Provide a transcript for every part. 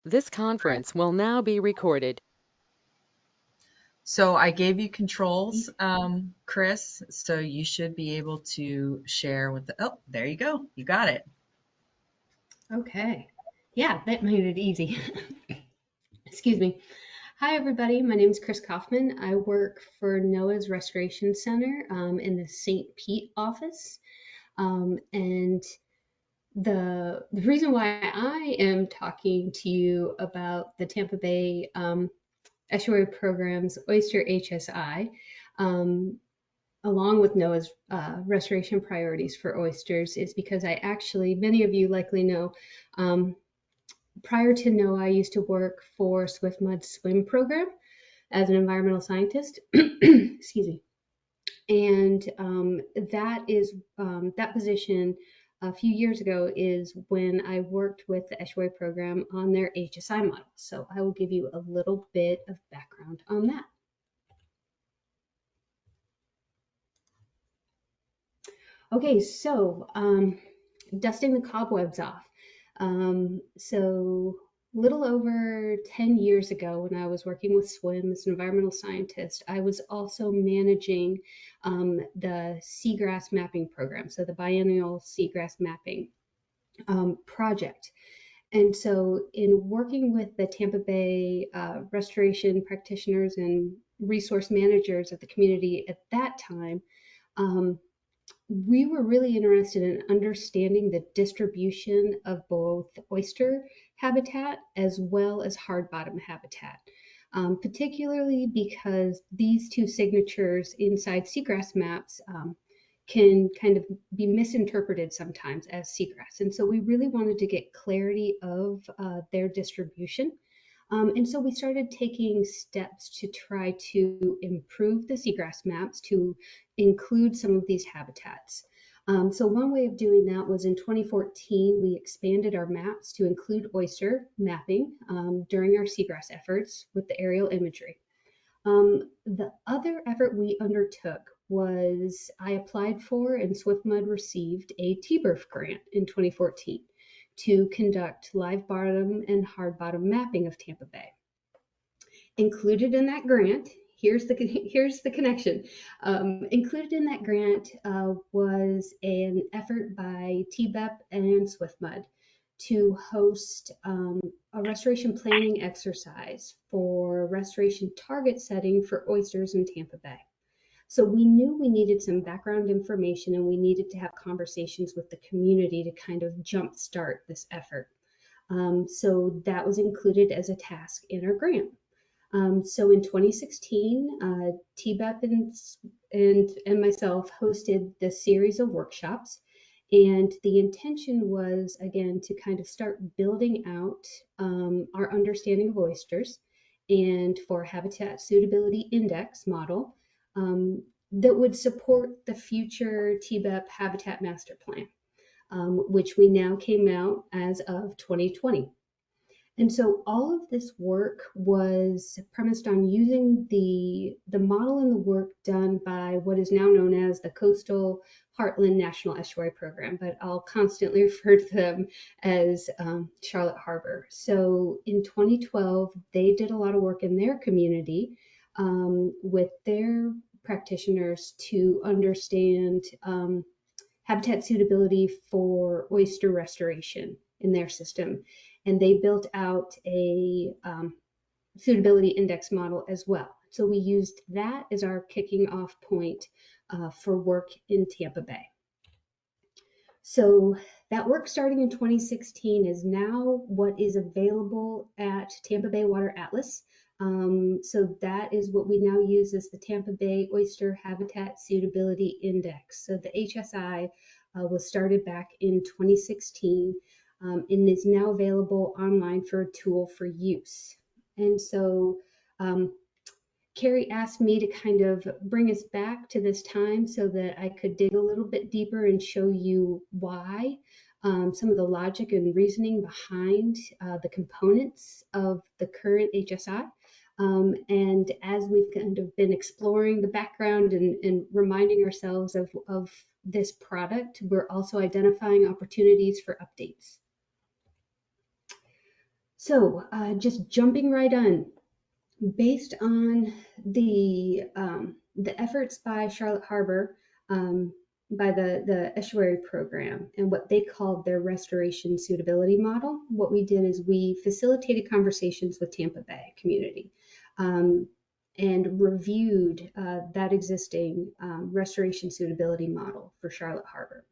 This conference will now be recorded. So I gave you controls, Chris, so you should be able to share with oh, there you go. You got it. Okay. Yeah, that made it easy. Excuse me. Hi, everybody. My name is Chris Kaufman. I work for NOAA's Restoration Center in the St. Pete office. And the reason why I am talking to you about the Tampa Bay estuary program's Oyster HSI, along with NOAA's restoration priorities for oysters, is because I actually, many of you likely know, prior to NOAA, I used to work for SwiftMud's swim program as an environmental scientist. Excuse me. And that position a few years ago is when I worked with the estuary program on their HSI model. So I will give you a little bit of background on that. Okay, so dusting the cobwebs off. So little over 10 years ago, when I was working with SWIM as an environmental scientist, I was also managing the seagrass mapping program, so the biennial seagrass mapping project. And so in working with the Tampa Bay restoration practitioners and resource managers of the community at that time, we were really interested in understanding the distribution of both oyster habitat as well as hard bottom habitat, particularly because these two signatures inside seagrass maps can kind of be misinterpreted sometimes as seagrass. And so we really wanted to get clarity of their distribution. And so we started taking steps to try to improve the seagrass maps to include some of these habitats. So one way of doing that was in 2014, we expanded our maps to include oyster mapping during our seagrass efforts with the aerial imagery. The other effort we undertook was I applied for and SwiftMud received a TBRF grant in 2014 to conduct live bottom and hard bottom mapping of Tampa Bay. Included in that grant, here's the connection. Included in that grant was an effort by TBEP and SwiftMud to host a restoration planning exercise for restoration target setting for oysters in Tampa Bay. So we knew we needed some background information and we needed to have conversations with the community to kind of jumpstart this effort. So that was included as a task in our grant. So in 2016, TBEP and myself hosted the series of workshops. And the intention was, again, to kind of start building out our understanding of oysters and for a habitat suitability index model that would support the future TBEP habitat master plan, which we now came out as of 2020. And so all of this work was premised on using the model and the work done by what is now known as the Coastal Heartland National Estuary Program, but I'll constantly refer to them as Charlotte Harbor. So in 2012, they did a lot of work in their community with their practitioners to understand habitat suitability for oyster restoration in their system. And they built out a suitability index model as well. So we used that as our kicking off point for work in Tampa Bay. So that work starting in 2016 is now what is available at Tampa Bay Water Atlas. So that is what we now use as the Tampa Bay Oyster Habitat Suitability Index. So the HSI was started back in 2016 and is now available online for a tool for use. And so Carrie asked me to kind of bring us back to this time so that I could dig a little bit deeper and show you why, some of the logic and reasoning behind the components of the current HSI. And as we've kind of been exploring the background and reminding ourselves of this product, we're also identifying opportunities for updates. Just jumping right on, based on the efforts by Charlotte Harbor, by the estuary program and what they called their restoration suitability model, what we did is we facilitated conversations with Tampa Bay community, um, and reviewed that existing restoration suitability model for Charlotte Harbor.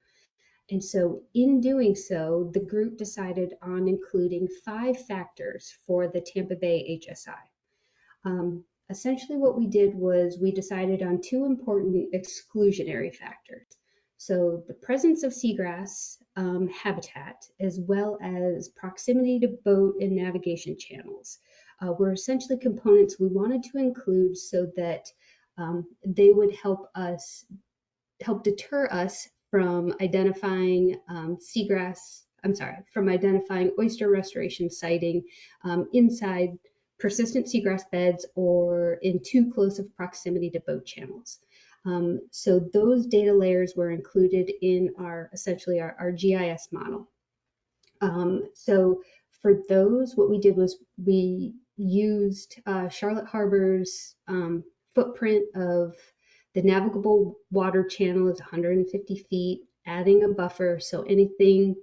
And so, in doing so, the group decided on including 5 factors for the Tampa Bay HSI. Essentially, what we did was we decided on 2 important exclusionary factors. So, the presence of seagrass habitat, as well as proximity to boat and navigation channels, were essentially components we wanted to include so that they would help deter us from identifying from identifying oyster restoration siting inside persistent seagrass beds or in too close of proximity to boat channels. So those data layers were included in essentially our GIS model. So for those, what we did was we used Charlotte Harbor's footprint of the navigable water channel is 150 feet, adding a buffer. So anything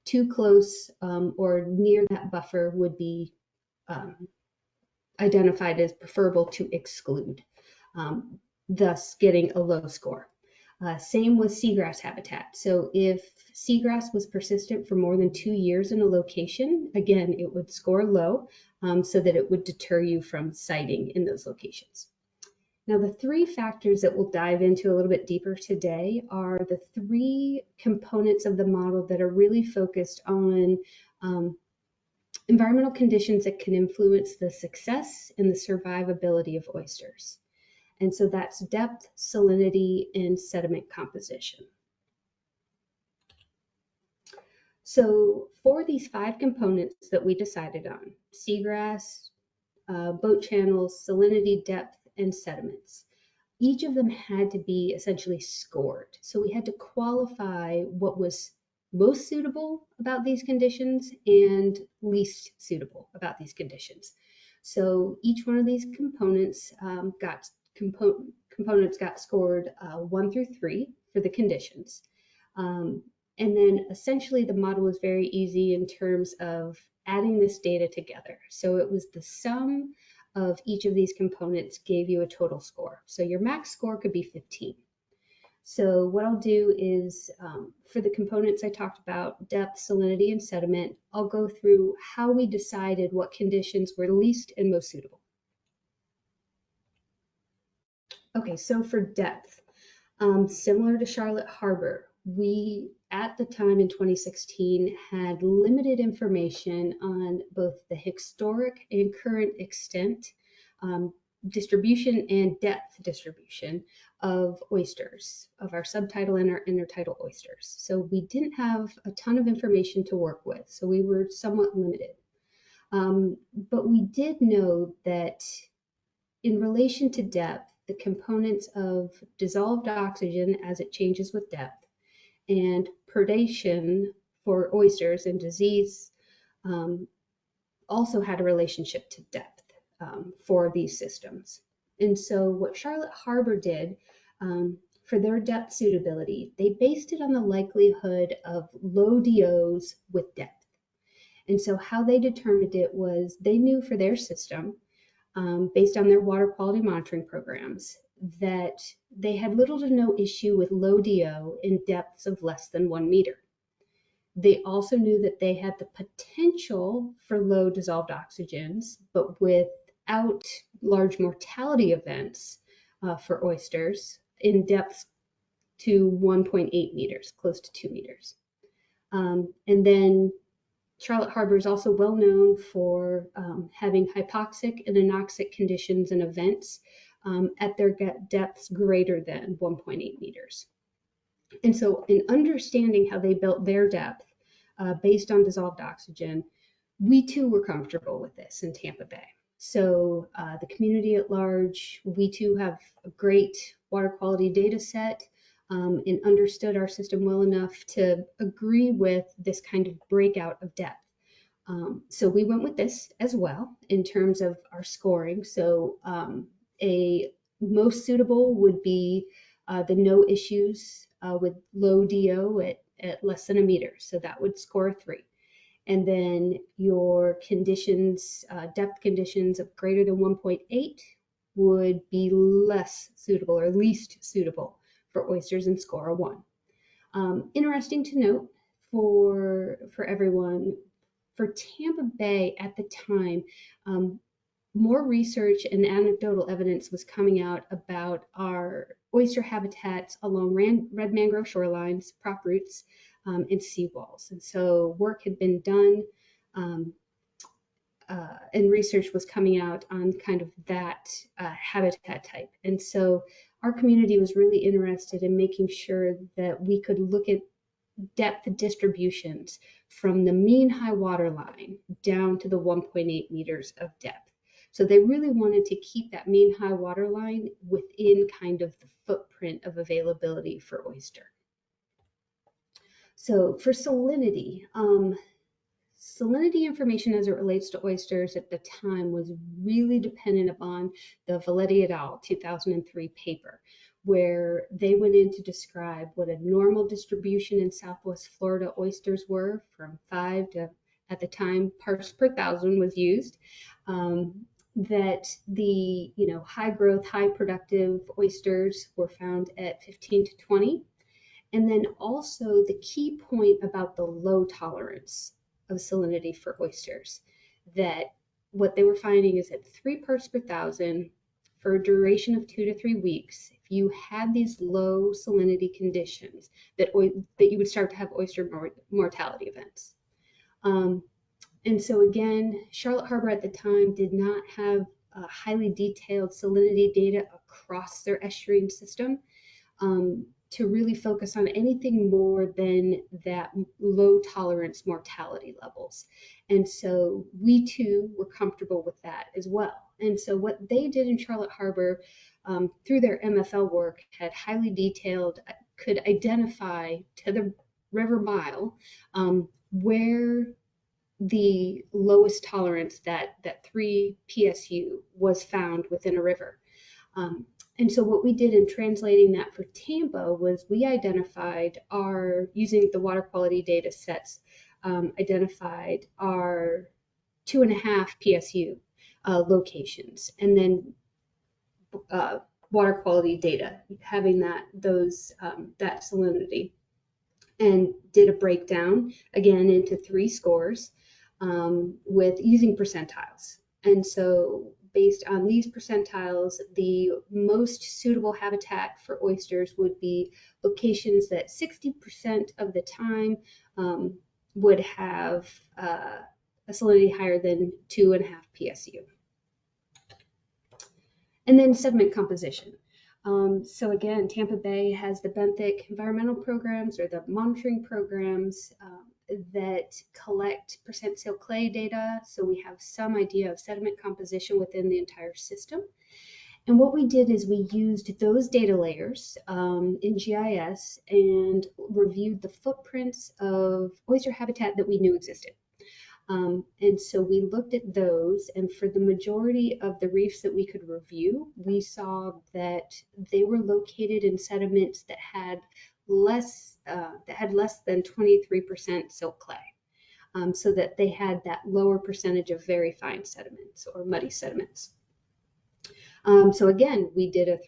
too close or near that buffer would be identified as preferable to exclude, thus getting a low score. Same with seagrass habitat. So if seagrass was persistent for more than 2 years in a location, again, it would score low, so that it would deter you from siting in those locations. Now, the 3 factors that we'll dive into a little bit deeper today are the 3 components of the model that are really focused on environmental conditions that can influence the success and the survivability of oysters. And so that's depth, salinity, and sediment composition. So for these 5 components that we decided on, seagrass, boat channels, salinity, depth, and sediments, each of them had to be essentially scored. So we had to qualify what was most suitable about these conditions and least suitable about these conditions. So each one of these components got scored 1 through 3 for the conditions. And then essentially the model was very easy in terms of adding this data together. So it was the sum of each of these components gave you a total score. So your max score could be 15. So what I'll do is, for the components I talked about, depth, salinity, and sediment, I'll go through how we decided what conditions were least and most suitable. Okay, so for depth, similar to Charlotte Harbor, we, at the time in 2016, had limited information on both the historic and current extent, distribution and depth distribution of oysters, of our subtidal and our intertidal oysters. So we didn't have a ton of information to work with, so we were somewhat limited. But we did know that in relation to depth, the components of dissolved oxygen as it changes with depth and predation for oysters and disease also had a relationship to depth for these systems. And so what Charlotte Harbor did for their depth suitability, they based it on the likelihood of low DOs with depth. And so how they determined it was they knew for their system, based on their water quality monitoring programs, that they had little to no issue with low DO in depths of less than 1 meter. They also knew that they had the potential for low dissolved oxygens, but without large mortality events for oysters in depths to 1.8 meters, close to 2 meters. And then Charlotte Harbor is also well known for having hypoxic and anoxic conditions and events at their depths greater than 1.8 meters. And so in understanding how they built their depth based on dissolved oxygen, we too were comfortable with this in Tampa Bay. So the community at large, we too have a great water quality data set and understood our system well enough to agree with this kind of breakout of depth. So we went with this as well in terms of our scoring. So a most suitable would be the no issues with low DO at less than a meter. So that would score a 3. And then your conditions, depth conditions of greater than 1.8 would be less suitable or least suitable for oysters and score a 1. Interesting to note for everyone, for Tampa Bay at the time, more research and anecdotal evidence was coming out about our oyster habitats along red mangrove shorelines, prop roots, and seawalls. And so work had been done um, and research was coming out on kind of that habitat type. And so our community was really interested in making sure that we could look at depth distributions from the mean high water line down to the 1.8 meters of depth. So they really wanted to keep that mean high water line within kind of the footprint of availability for oyster. So for salinity, salinity information as it relates to oysters at the time was really dependent upon the Valetti et al. 2003 paper, where they went in to describe what a normal distribution in Southwest Florida oysters were from 5 to, at the time, parts per thousand was used. That the high growth, high productive oysters were found at 15 to 20. And then also the key point about the low tolerance of salinity for oysters, that what they were finding is that 3 parts per thousand for a duration of 2 to 3 weeks, if you had these low salinity conditions, that you would start to have oyster mortality events. And so again, Charlotte Harbor at the time did not have highly detailed salinity data across their estuarine system. To really focus on anything more than that low tolerance mortality levels. And so we too were comfortable with that as well. And so what they did in Charlotte Harbor through their MFL work had highly detailed, could identify to the river mile where the lowest tolerance, that 3 PSU, was found within a river. And so what we did in translating that for Tampa was we identified using the water quality data sets, identified our 2.5 PSU locations, and then water quality data, having that salinity, and did a breakdown again into 3 scores with using percentiles. And so based on these percentiles, the most suitable habitat for oysters would be locations that 60% of the time would have a salinity higher than 2.5 PSU. And then sediment composition. So again, Tampa Bay has the benthic environmental programs, or the monitoring programs, that collect percent seal clay data, so we have some idea of sediment composition within the entire system. And what we did is we used those data layers in GIS and reviewed the footprints of oyster habitat that we knew existed. And so we looked at those, and for the majority of the reefs that we could review, we saw that they were located in sediments that had less than 23% silt clay, so that they had that lower percentage of very fine sediments or muddy sediments. So again, we did a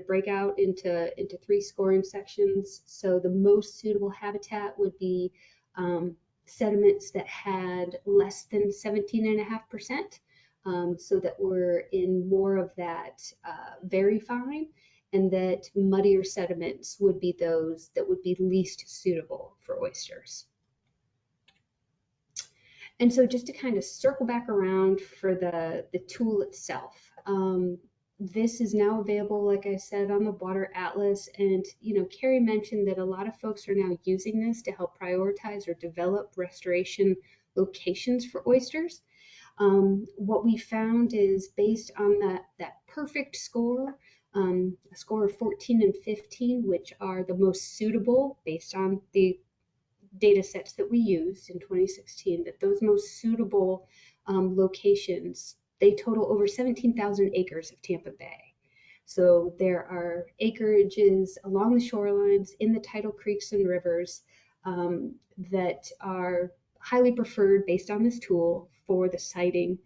breakout into 3 scoring sections. So the most suitable habitat would be sediments that had less than 17.5%, so that we're in more of that very fine, and that muddier sediments would be those that would be least suitable for oysters. And so just to kind of circle back around for the tool itself, this is now available, like I said, on the Water Atlas. And, Carrie mentioned that a lot of folks are now using this to help prioritize or develop restoration locations for oysters. What we found is, based on that perfect score, a score of 14 and 15, which are the most suitable based on the data sets that we used in 2016, that those most suitable locations, they total over 17,000 acres of Tampa Bay. So there are acreages along the shorelines, in the tidal creeks and rivers, that are highly preferred based on this tool for the siting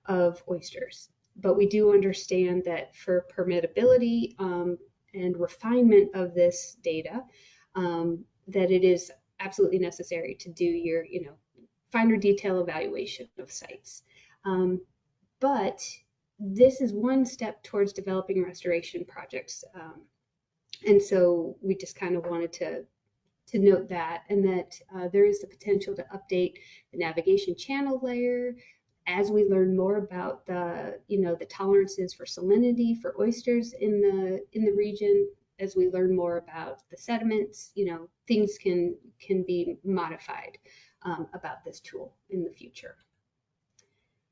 of oysters. But we do understand that for permittability and refinement of this data, that it is absolutely necessary to do your, finer detail evaluation of sites. But this is one step towards developing restoration projects. And so we just kind of wanted to note that, and that there is the potential to update the navigation channel layer as we learn more about the tolerances for salinity for oysters in the region. As we learn more about the sediments, things can be modified about this tool in the future.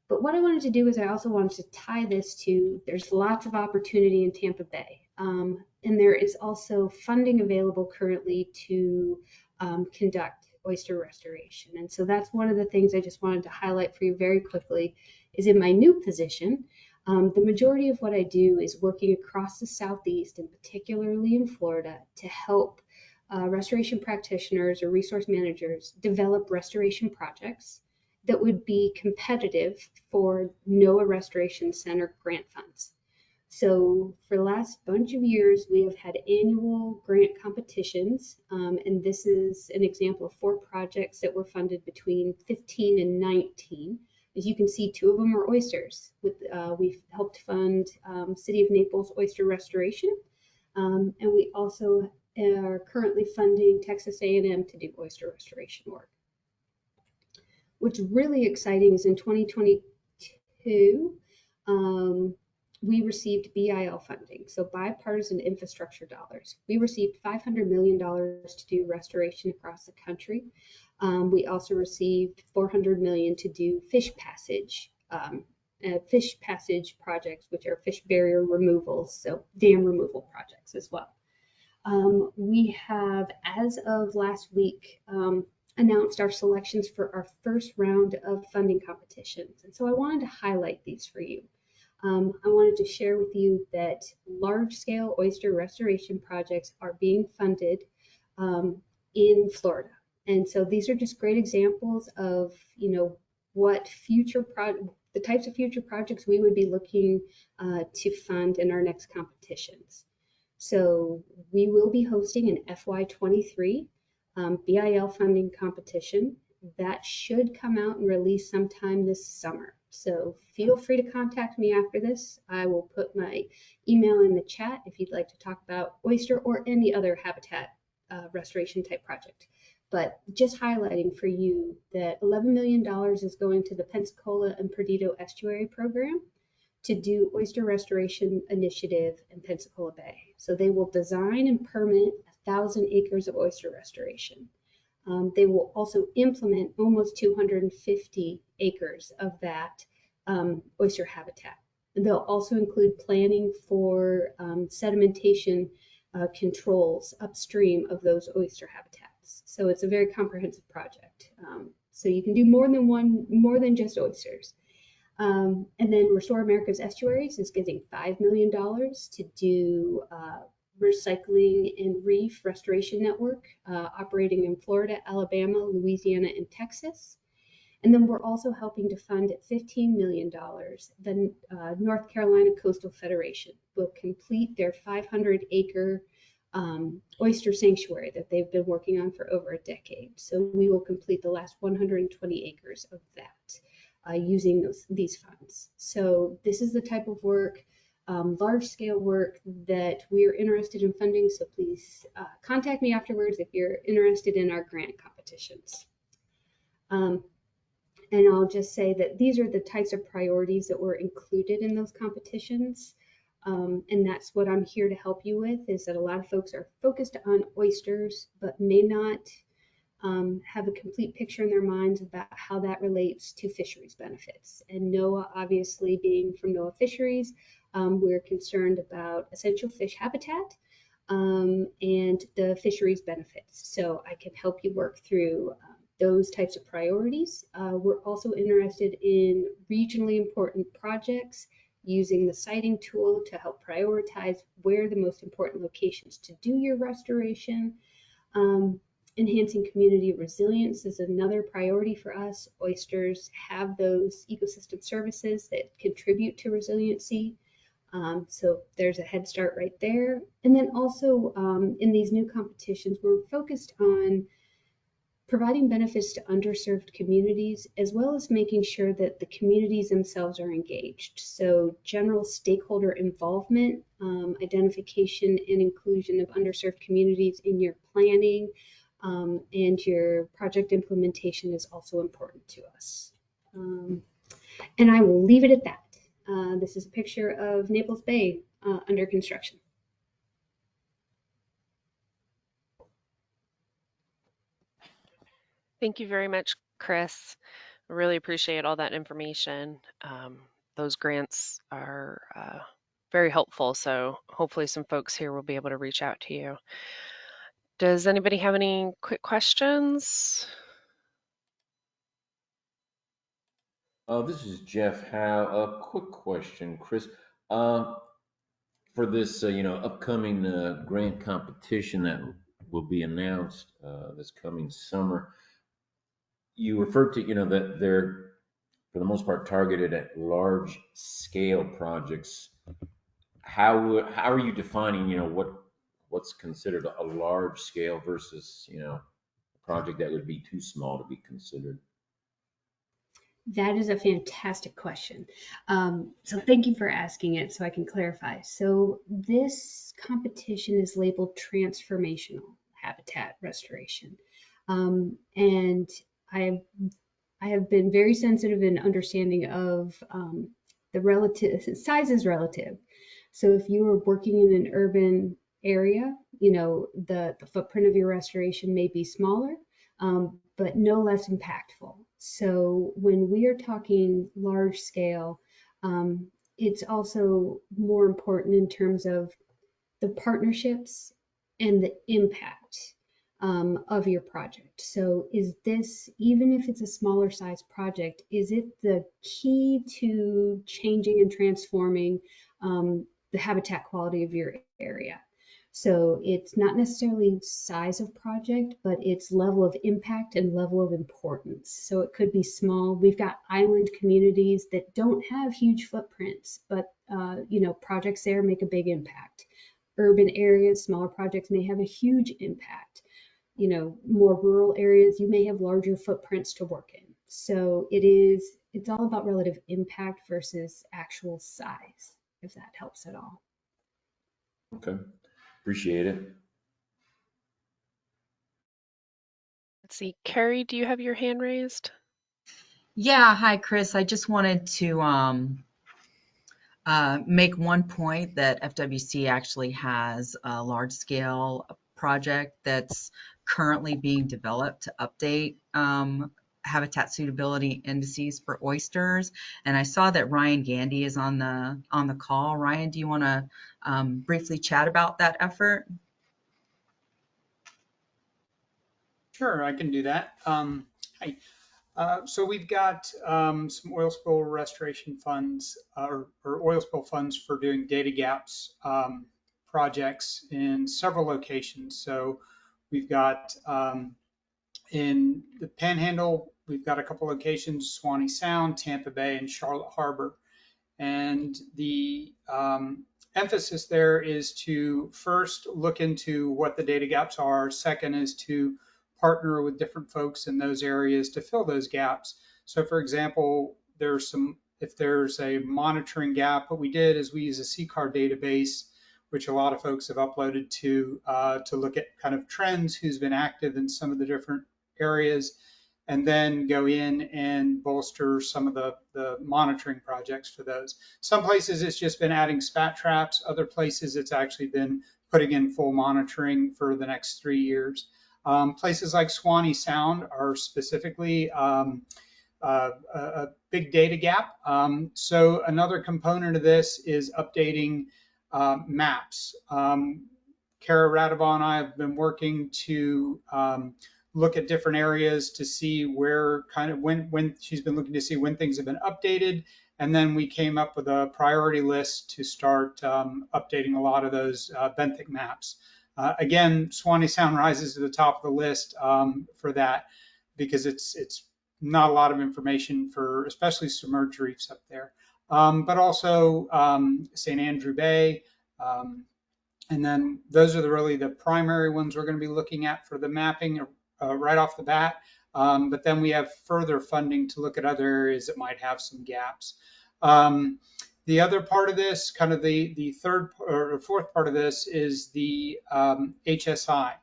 But what I wanted to do is I also wanted to tie this to, there's lots of opportunity in Tampa Bay. And there is also funding available currently to conduct oyster restoration. And so that's one of the things I just wanted to highlight for you very quickly, is in my new position, the majority of what I do is working across the Southeast, and particularly in Florida, to help restoration practitioners or resource managers develop restoration projects that would be competitive for NOAA Restoration Center grant funds. So for the last bunch of years, we have had annual grant competitions, and this is an example of 4 projects that were funded between 15 and 19. As you can see, 2 of them are oysters. We've helped fund City of Naples oyster restoration, and we also are currently funding Texas A&M to do oyster restoration work. What's really exciting is in 2022, we received BIL funding, so bipartisan infrastructure dollars. We received $500 million to do restoration across the country. We also received $400 million to do fish passage projects, which are fish barrier removals, so dam removal projects as well. We have, as of last week, announced our selections for our first round of funding competitions. And so I wanted to highlight these for you. I wanted to share with you that large-scale oyster restoration projects are being funded in Florida. And so these are just great examples of, what the types of future projects we would be looking to fund in our next competitions. So we will be hosting an FY23 BIL funding competition that should come out and release sometime this summer. So feel free to contact me after this. I will put my email in the chat if you'd like to talk about oyster or any other habitat restoration type project. But just highlighting for you that $11 million is going to the Pensacola and Perdido Estuary Program to do oyster restoration initiative in Pensacola Bay. So they will design and permit 1,000 acres of oyster restoration. They will also implement almost 250 acres of that oyster habitat. And they'll also include planning for sedimentation controls upstream of those oyster habitats. So it's a very comprehensive project. So you can do more than just oysters. And then Restore America's Estuaries is getting $5 million to do recycling and reef restoration network operating in Florida, Alabama, Louisiana, and Texas. And then we're also helping to fund at $15 million the North Carolina Coastal Federation will complete their 500-acre oyster sanctuary that they've been working on for over a decade. So we will complete the last 120 acres of that using these funds. So this is the type of work, large-scale work that we are interested in funding. So please contact me afterwards if you're interested in our grant competitions. And I'll just say that these are the types of priorities that were included in those competitions. And that's what I'm here to help you with, is that a lot of folks are focused on oysters, but may not have a complete picture in their minds about how that relates to fisheries benefits. And NOAA, obviously being from NOAA Fisheries, we're concerned about essential fish habitat, and the fisheries benefits. So I can help you work through those types of priorities. We're also interested in regionally important projects using the siting tool to help prioritize where the most important locations to do your restoration. Um, Enhancing community resilience is another priority for us. Oysters have those ecosystem services that contribute to resiliency. So there's a head start right there. And then also in these new competitions, we're focused on providing benefits to underserved communities, as well as making sure that the communities themselves are engaged. So general stakeholder involvement, identification and inclusion of underserved communities in your planning and your project implementation is also important to us. And I will leave it at that. This is a picture of Naples Bay under construction. Thank you very much, Chris. I really appreciate all that information. Those grants are very helpful, so hopefully some folks here will be able to reach out to you. Does anybody have any quick questions? This is Jeff Howe. A quick question, Chris. For this, upcoming grant competition that will be announced this coming summer, you referred to, that they're for the most part targeted at large scale projects. How are you defining, what's considered a large scale versus, a project that would be too small to be considered? That is a fantastic question. So thank you for asking it so I can clarify. So this competition is labeled transformational habitat restoration. And I have been very sensitive in understanding of the relative size is relative. So if you are working in an urban area, the footprint of your restoration may be smaller, but no less impactful. So when we are talking large scale, it's also more important in terms of the partnerships and the impact of your project. So is this, even if it's a smaller size project, is it the key to changing and transforming the habitat quality of your area? So it's not necessarily size of project, but it's level of impact and level of importance. So it could be small. We've got island communities that don't have huge footprints, but projects there make a big impact. Urban areas, smaller projects may have a huge impact. More rural areas, you may have larger footprints to work in. So it's all about relative impact versus actual size, if that helps at all. Okay, appreciate it. Let's see, Carrie, do you have your hand raised? Yeah, hi, Chris. I just wanted to make one point that FWC actually has a large-scale project that's currently being developed to update habitat suitability indices for oysters. And I saw that Ryan Gandy is on the call. Ryan, do you want to briefly chat about that effort? Sure, I can do that. Hi. So we've got some oil spill restoration funds or oil spill funds for doing data gaps projects in several locations. So we've got in the Panhandle, we've got a couple locations, Swanee Sound, Tampa Bay, and Charlotte Harbor. And the emphasis there is to first look into what the data gaps are. Second is to partner with different folks in those areas to fill those gaps. So for example, if there's a monitoring gap, what we did is we use a CCAR database, which a lot of folks have uploaded to look at kind of trends, who's been active in some of the different areas, and then go in and bolster some of the monitoring projects for those. Some places it's just been adding spat traps. Other places it's actually been putting in full monitoring for the next 3 years. Places like Swanee Sound are specifically a big data gap. So another component of this is updating maps. Kara Radabon and I have been working to look at different areas to see where kind of when she's been looking to see when things have been updated. And then we came up with a priority list to start updating a lot of those benthic maps. Again, Swanee Sound rises to the top of the list for that because it's not a lot of information for especially submerged reefs up there. But also St. Andrew Bay, um, and then those are really the primary ones we're going to be looking at for the mapping right off the bat. But then we have further funding to look at other areas that might have some gaps. The other part of this, kind of the third or fourth part of this, is the HSI.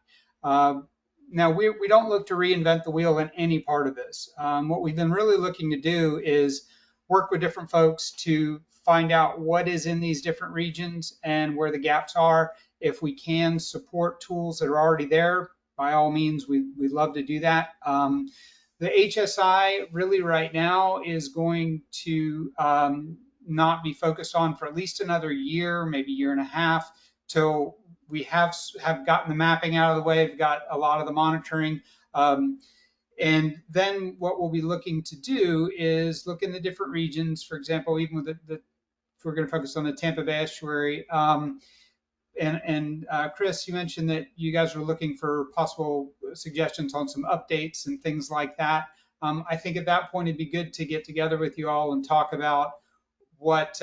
Now, we don't look to reinvent the wheel in any part of this. What we've been really looking to do is work with different folks to find out what is in these different regions and where the gaps are. If we can support tools that are already there, by all means, we'd love to do that. The HSI really right now is going to not be focused on for at least another year, maybe year and a half, till we have gotten the mapping out of the way. We've got a lot of the monitoring. And then what we'll be looking to do is look in the different regions. For example, even with if we're going to focus on the Tampa Bay estuary. Chris, you mentioned that you guys were looking for possible suggestions on some updates and things like that. I think at that point it'd be good to get together with you all and talk about what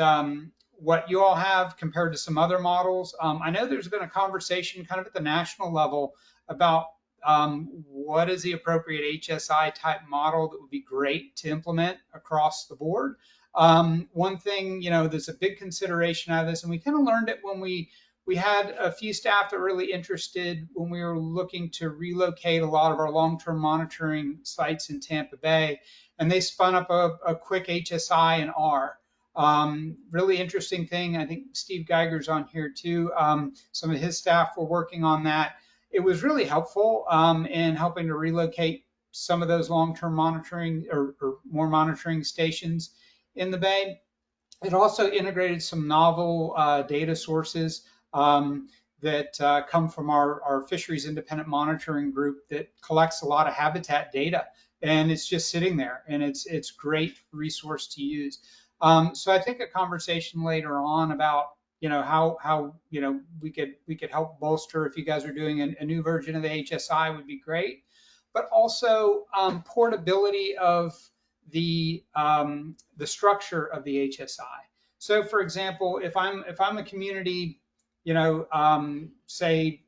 you all have compared to some other models. I know there's been a conversation kind of at the national level about what is the appropriate HSI type model that would be great to implement across the board. One thing, there's a big consideration out of this, and we kind of learned it when we had a few staff that were really interested when we were looking to relocate a lot of our long-term monitoring sites in Tampa Bay, and they spun up a quick HSI and R. Really interesting thing. I think Steve Geiger's on here too. Some of his staff were working on that. It was really helpful in helping to relocate some of those long-term monitoring or more monitoring stations in the Bay. It also integrated some novel data sources that come from our fisheries independent monitoring group that collects a lot of habitat data, and it's just sitting there, and it's great resource to use. So I think a conversation later on about how we could help bolster if you guys are doing a new version of the HSI would be great, but also portability of the structure of the HSI. So, for example, if I'm a community, say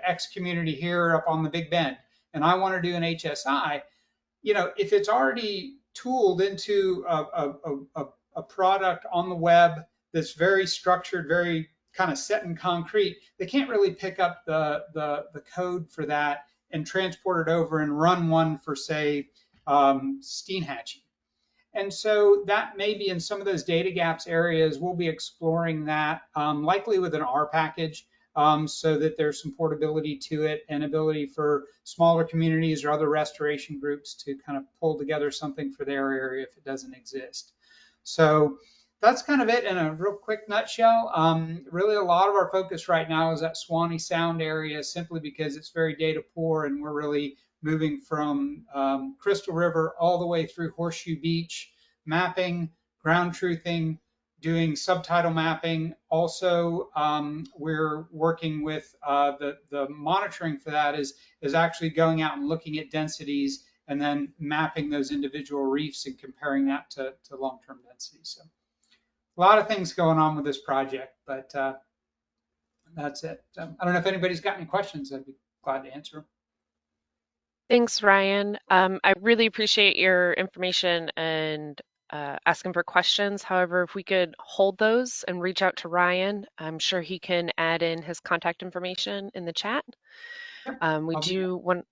X community here up on the Big Bend, and I want to do an HSI, if it's already tooled into a product on the web that's very structured, very kind of set in concrete, they can't really pick up the code for that and transport it over and run one for, say, steenhatching. And so that may be in some of those data gaps areas, we'll be exploring that, likely with an R package, so that there's some portability to it and ability for smaller communities or other restoration groups to kind of pull together something for their area if it doesn't exist. So that's kind of it in a real quick nutshell. Really, a lot of our focus right now is that Swanee Sound area, simply because it's very data poor, and we're really moving from Crystal River all the way through Horseshoe Beach, mapping, ground truthing, doing subtitle mapping. Also, we're working with the monitoring for that is actually going out and looking at densities and then mapping those individual reefs and comparing that to long-term densities. So a lot of things going on with this project, but that's it. I don't know if anybody's got any questions. I'd be glad to answer them. Thanks, Ryan. I really appreciate your information and asking for questions. However, if we could hold those and reach out to Ryan, I'm sure he can add in his contact information in the chat. We do want,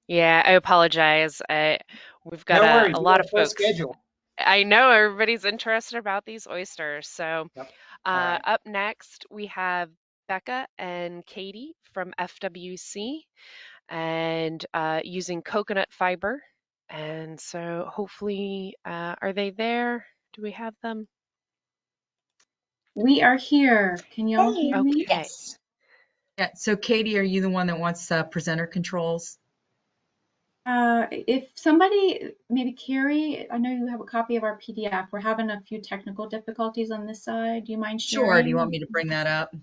yeah, I apologize. We've got No worries. a We lot got of a full folks. schedule. I know everybody's interested about these oysters. So Yep. All right. up next, we have Becca and Katie from FWC and using coconut fiber. And so hopefully, are they there? Do we have them? We are here. Can y'all hear me? Okay. Yes. Yeah, so Katie, are you the one that wants presenter controls? If somebody, maybe Carrie, I know you have a copy of our PDF. We're having a few technical difficulties on this side. Do you mind Sure. Do you want sharing? me to bring that up?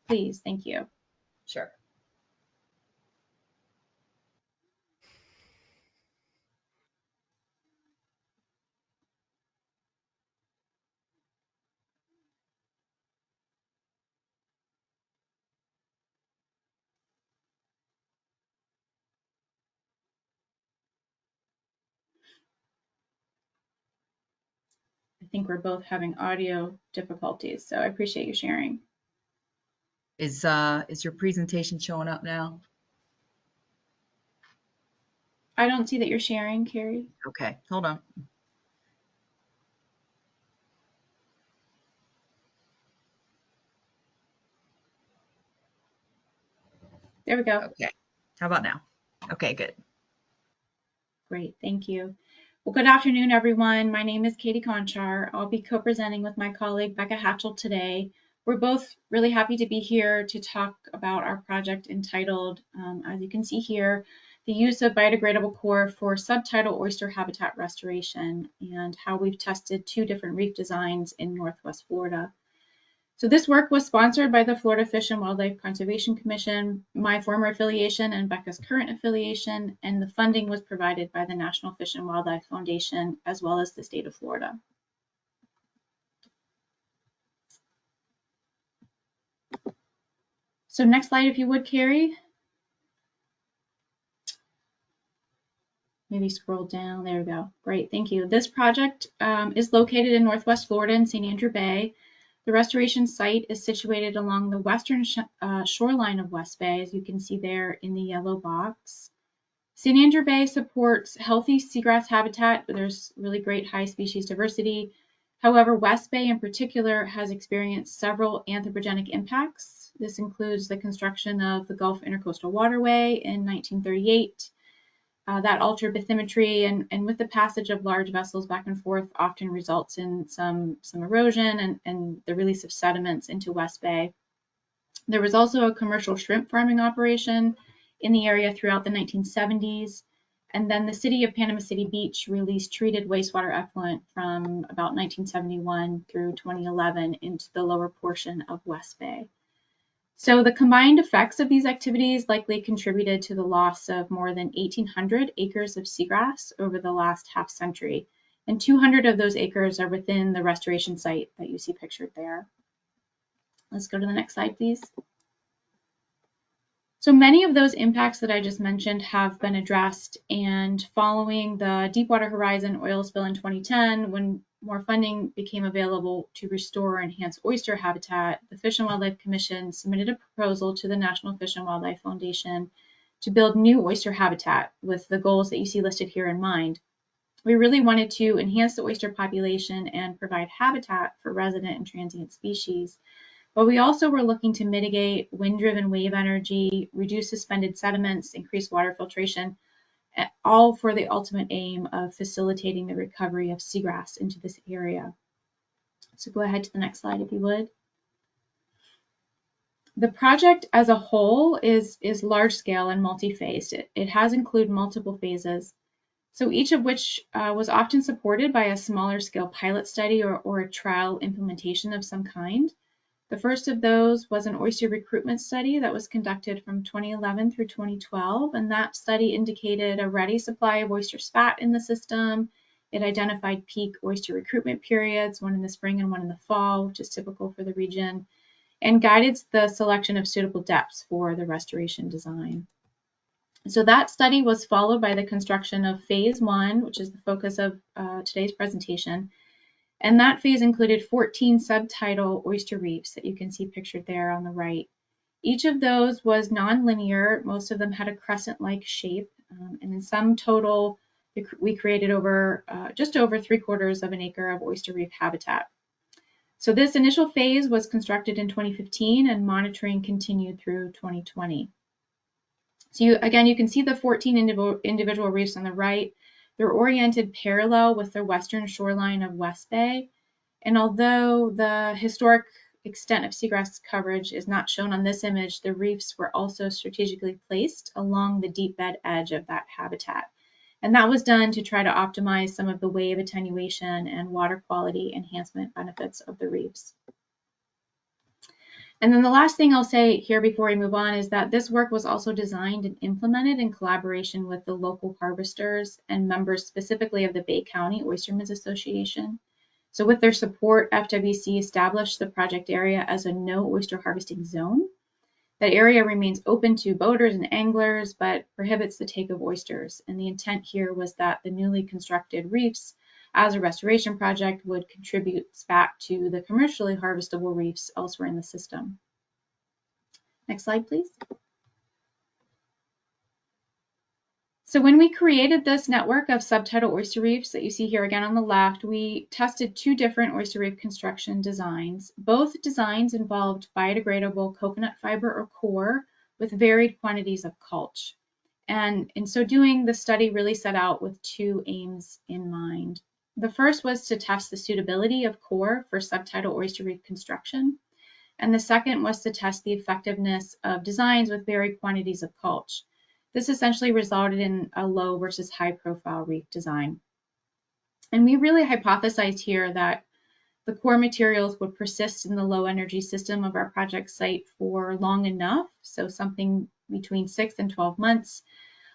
Please, thank you. Sure. I think we're both having audio difficulties, so I appreciate you sharing. Is your presentation showing up now? I don't see that you're sharing, Carrie. Okay, hold on. There we go. Okay. How about now? Okay, good. Great, thank you. Well, good afternoon, everyone. My name is Katie Conchar. I'll be co-presenting with my colleague Becca Hatchell today. We're both really happy to be here to talk about our project entitled, as you can see here, the use of biodegradable core for subtidal oyster habitat restoration, and how we've tested 2 different reef designs in Northwest Florida. So this work was sponsored by the Florida Fish and Wildlife Conservation Commission, my former affiliation and Becca's current affiliation, and the funding was provided by the National Fish and Wildlife Foundation, as well as the state of Florida. So next slide, if you would, Carrie. Maybe scroll down, there we go. Great, thank you. This project is located in Northwest Florida in St. Andrew Bay. The restoration site is situated along the western shoreline of West Bay, as you can see there in the yellow box. St. Andrew Bay supports healthy seagrass habitat. There's really great high species diversity. However, West Bay in particular has experienced several anthropogenic impacts. This includes the construction of the Gulf Intercoastal Waterway in 1938. That altered bathymetry, and with the passage of large vessels back and forth often results in some erosion and the release of sediments into West Bay. There was also a commercial shrimp farming operation in the area throughout the 1970s. And then the city of Panama City Beach released treated wastewater effluent from about 1971 through 2011 into the lower portion of West Bay. So the combined effects of these activities likely contributed to the loss of more than 1,800 acres of seagrass over the last half century. And 200 of those acres are within the restoration site that you see pictured there. Let's go to the next slide, please. So many of those impacts that I just mentioned have been addressed, and following the Deepwater Horizon oil spill in 2010, when more funding became available to restore or enhance oyster habitat, the Fish and Wildlife Commission submitted a proposal to the National Fish and Wildlife Foundation to build new oyster habitat with the goals that you see listed here in mind. We really wanted to enhance the oyster population and provide habitat for resident and transient species. But we also were looking to mitigate wind-driven wave energy, reduce suspended sediments, increase water filtration, all for the ultimate aim of facilitating the recovery of seagrass into this area. So go ahead to the next slide, if you would. The project as a whole is large-scale and multi-phased. It has included multiple phases, so each of which was often supported by a smaller scale pilot study or a trial implementation of some kind. The first of those was an oyster recruitment study that was conducted from 2011 through 2012, and that study indicated a ready supply of oyster spat in the system. It identified peak oyster recruitment periods, one in the spring and one in the fall, which is typical for the region, and guided the selection of suitable depths for the restoration design. So that study was followed by the construction of phase 1, which is the focus of today's presentation. And that phase included 14 subtidal oyster reefs that you can see pictured there on the right. Each of those was nonlinear. Most of them had a crescent-like shape. And in sum total, we created just over 3/4 of an acre of oyster reef habitat. So this initial phase was constructed in 2015 and monitoring continued through 2020. So again, you can see the 14 individual reefs on the right. They're oriented parallel with the western shoreline of West Bay. And although the historic extent of seagrass coverage is not shown on this image, the reefs were also strategically placed along the deep bed edge of that habitat. And that was done to try to optimize some of the wave attenuation and water quality enhancement benefits of the reefs. And then the last thing I'll say here before we move on is that this work was also designed and implemented in collaboration with the local harvesters and members specifically of the Bay County Oystermen's Association. So with their support, FWC established the project area as a no oyster harvesting zone. That area remains open to boaters and anglers, but prohibits the take of oysters. And the intent here was that the newly constructed reefs as a restoration project would contribute back to the commercially harvestable reefs elsewhere in the system. Next slide, please. So when we created this network of subtidal oyster reefs that you see here again on the left, we tested 2 different oyster reef construction designs. Both designs involved biodegradable coconut fiber or core with varied quantities of culch. And in so doing, the study really set out with 2 aims in mind. The first was to test the suitability of core for subtidal oyster reef construction. And the second was to test the effectiveness of designs with varied quantities of culch. This essentially resulted in a low versus high profile reef design. And we really hypothesized here that the core materials would persist in the low energy system of our project site for long enough, so something between 6 and 12 months,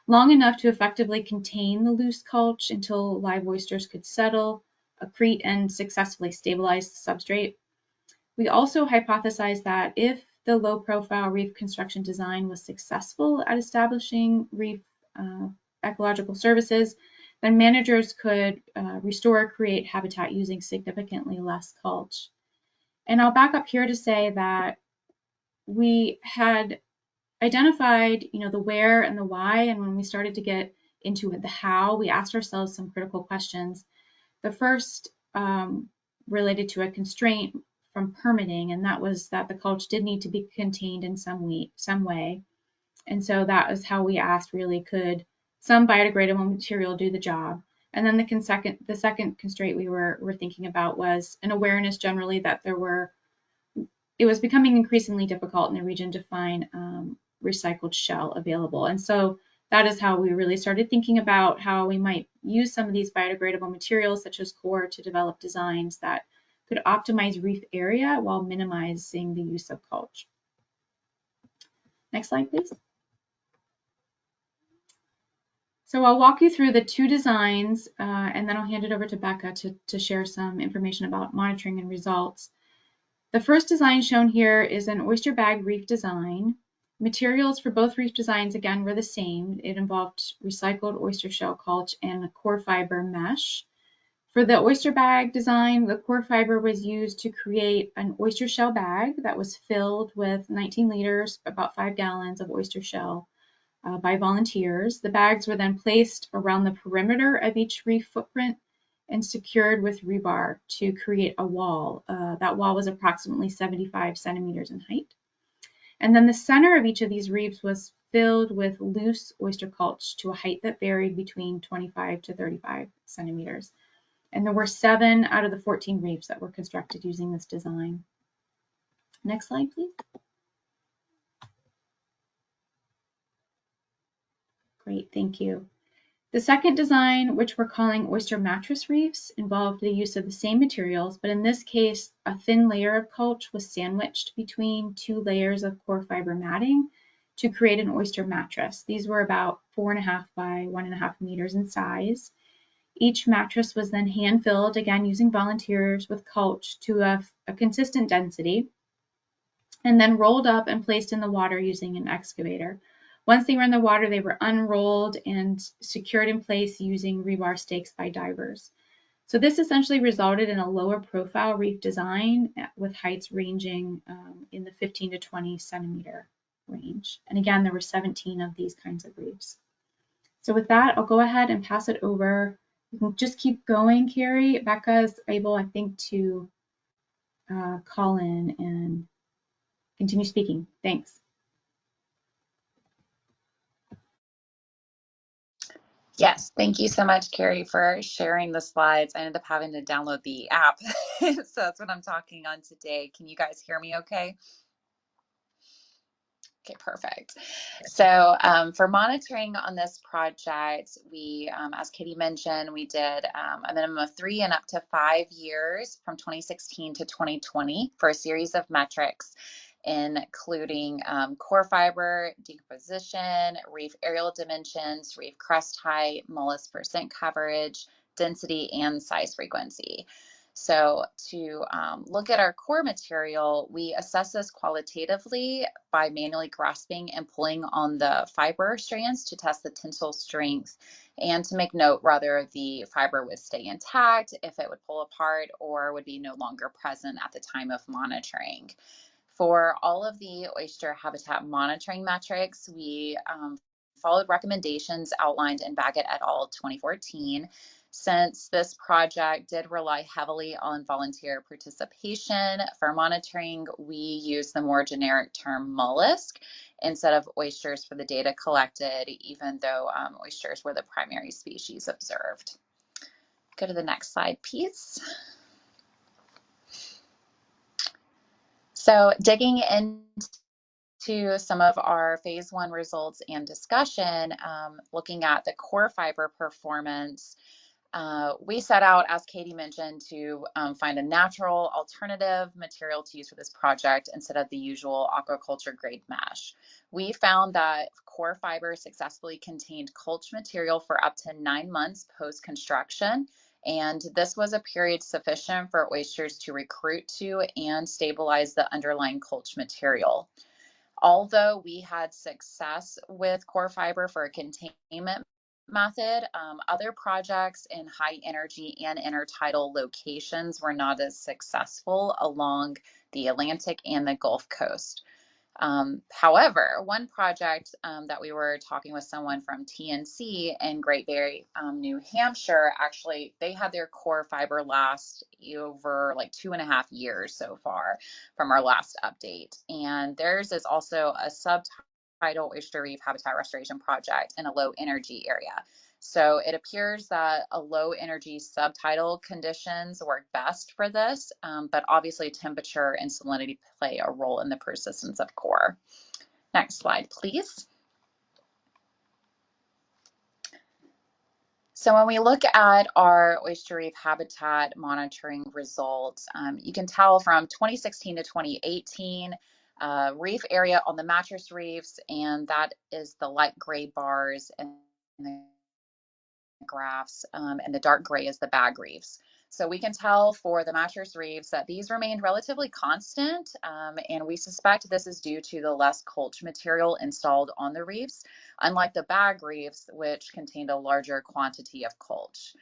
long enough to effectively contain the loose culch until live oysters could settle, accrete, and successfully stabilize the substrate. We also hypothesized that if the low profile reef construction design was successful at establishing reef ecological services, then managers could restore or create habitat using significantly less culch. And I'll back up here to say that we had identified, the where and the why, and when we started to get into the how, we asked ourselves some critical questions. The first related to a constraint from permitting, and that was that the culch did need to be contained in some way. And so that was how we asked, really, could some biodegradable material do the job? And then the second constraint we were thinking about was an awareness generally that it was becoming increasingly difficult in the region to find recycled shell available. And so that is how we really started thinking about how we might use some of these biodegradable materials such as core to develop designs that could optimize reef area while minimizing the use of culch. Next slide, please. So I'll walk you through the 2 designs and then I'll hand it over to Becca to share some information about monitoring and results. The first design shown here is an oyster bag reef design. Materials for both reef designs, again, were the same. It involved recycled oyster shell culch and a core fiber mesh. For the oyster bag design, the core fiber was used to create an oyster shell bag that was filled with 19 liters, about 5 gallons of oyster shell by volunteers. The bags were then placed around the perimeter of each reef footprint and secured with rebar to create a wall. That wall was approximately 75 centimeters in height. And then the center of each of these reefs was filled with loose oyster culch to a height that varied between 25 to 35 centimeters. And there were 7 out of the 14 reefs that were constructed using this design. Next slide, please. Great, thank you. The second design, which we're calling oyster mattress reefs, involved the use of the same materials, but in this case, a thin layer of culch was sandwiched between 2 layers of core fiber matting to create an oyster mattress. These were about 4.5 by 1.5 meters in size. Each mattress was then hand-filled, again using volunteers, with culch to a consistent density, and then rolled up and placed in the water using an excavator. Once they were in the water, they were unrolled and secured in place using rebar stakes by divers. So this essentially resulted in a lower profile reef design with heights ranging in the 15 to 20 centimeter range. And again, there were 17 of these kinds of reefs. So with that, I'll go ahead and pass it over. You can just keep going, Carrie. Becca is able, I think, to call in and continue speaking. Thanks. Yes, thank you so much, Carrie, for sharing the slides. I ended up having to download the app, so that's what I'm talking on today. Can you guys hear me okay? Okay, perfect. So for monitoring on this project, we, as Katie mentioned, we did a minimum of 3 and up to 5 years from 2016 to 2020 for a series of metrics, including core fiber, decomposition, reef aerial dimensions, reef crest height, mollusk percent coverage, density, and size frequency. So to look at our core material, we assess this qualitatively by manually grasping and pulling on the fiber strands to test the tensile strength and to make note whether the fiber would stay intact, if it would pull apart, or would be no longer present at the time of monitoring. For all of the oyster habitat monitoring metrics, we followed recommendations outlined in Baggett et al. 2014. Since this project did rely heavily on volunteer participation for monitoring, we used the more generic term mollusk instead of oysters for the data collected, even though oysters were the primary species observed. Go to the next slide, please. So digging into some of our phase 1 results and discussion, looking at the core fiber performance, we set out, as Katie mentioned, to find a natural alternative material to use for this project instead of the usual aquaculture grade mesh. We found that core fiber successfully contained culch material for up to 9 months post-construction, and this was a period sufficient for oysters to recruit to and stabilize the underlying culch material. Although we had success with core fiber for a containment method, other projects in high energy and intertidal locations were not as successful along the Atlantic and the Gulf Coast. However, one project that we were talking with someone from TNC in Great Bay, New Hampshire, actually, they had their core fiber last over like 2.5 years so far from our last update. And theirs is also a subtidal oyster reef habitat restoration project in a low energy area. So it appears that a low energy subtidal conditions work best for this, but obviously temperature and salinity play a role in the persistence of core. Next slide, please. So when we look at our oyster reef habitat monitoring results, you can tell from 2016 to 2018, reef area on the mattress reefs, and that is the light gray bars and the graphs, and the dark gray is the bag reefs. So we can tell for the mattress reefs that these remained relatively constant, and we suspect this is due to the less culch material installed on the reefs, unlike the bag reefs, which contained a larger quantity of culch.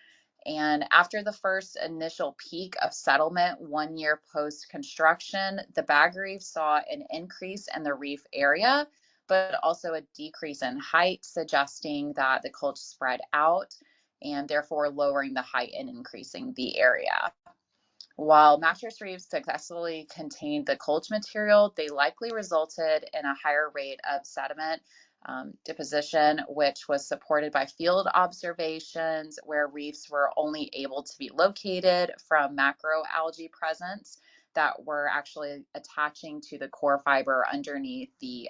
And after the first initial peak of settlement 1 year post-construction, the bag reef saw an increase in the reef area, but also a decrease in height, suggesting that the culch spread out and therefore lowering the height and increasing the area. While mattress reefs successfully contained the culch material, they likely resulted in a higher rate of sediment deposition, which was supported by field observations where reefs were only able to be located from macroalgae presence that were actually attaching to the core fiber underneath the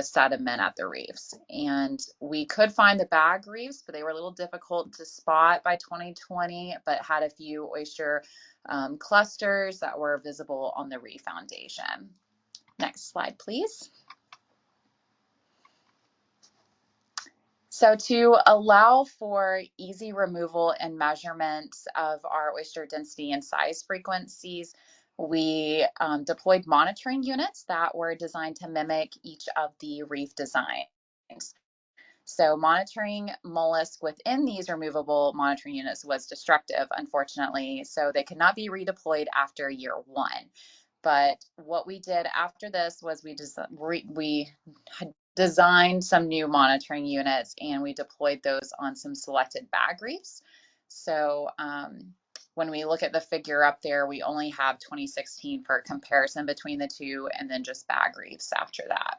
sediment at the reefs. And we could find the bag reefs, but they were a little difficult to spot by 2020, but had a few oyster clusters that were visible on the reef foundation. Next slide, please. So to allow for easy removal and measurements of our oyster density and size frequencies, we deployed monitoring units that were designed to mimic each of the reef designs. So monitoring mollusk within these removable monitoring units was destructive, unfortunately, so they could not be redeployed after year 1. But what we did after this was we had designed some new monitoring units and we deployed those on some selected bag reefs. So when we look at the figure up there, we only have 2016 for comparison between the two and then just bag reefs after that.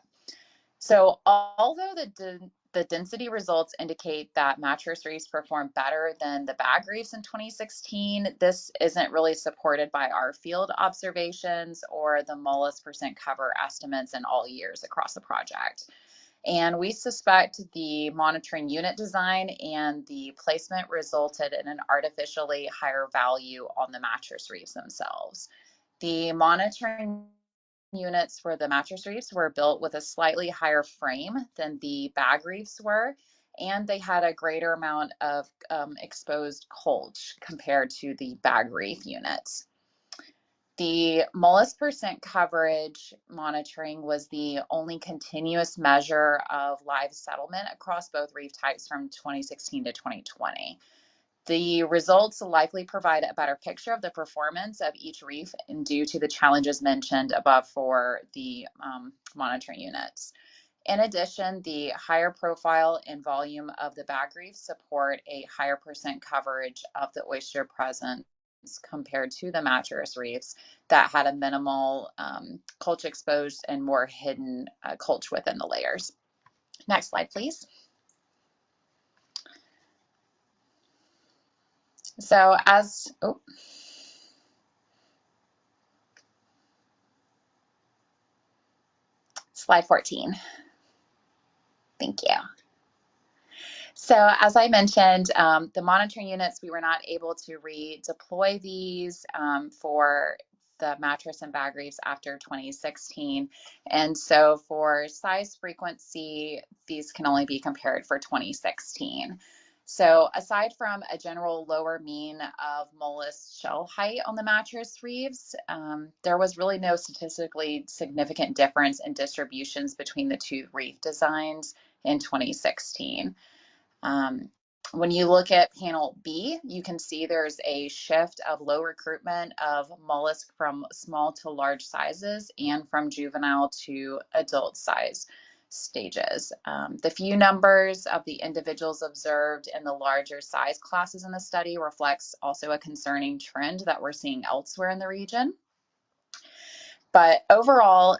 So although the the density results indicate that mattress reefs perform better than the bag reefs in 2016. This isn't really supported by our field observations or the mollusk percent cover estimates in all years across the project. And we suspect the monitoring unit design and the placement resulted in an artificially higher value on the mattress reefs themselves. The monitoring units for the mattress reefs were built with a slightly higher frame than the bag reefs were, and they had a greater amount of exposed colch compared to the bag reef units. The mollusk percent coverage monitoring was the only continuous measure of live settlement across both reef types from 2016 to 2020. The results likely provide a better picture of the performance of each reef and due to the challenges mentioned above for the monitoring units. In addition, the higher profile and volume of the bag reefs support a higher percent coverage of the oyster presence compared to the mattress reefs that had a minimal colch exposed and more hidden colch within the layers. Next slide, please. So slide 14. Thank you. So as I mentioned, the monitoring units, we were not able to redeploy these for the mattress and bag reefs after 2016. And so for size frequency, these can only be compared for 2016. So aside from a general lower mean of mollusk shell height on the mattress reefs, there was really no statistically significant difference in distributions between the two reef designs in 2016. When you look at panel B, you can see there's a shift of low recruitment of mollusk from small to large sizes and from juvenile to adult size stages. The few numbers of the individuals observed in the larger size classes in the study reflects also a concerning trend that we're seeing elsewhere in the region. But overall,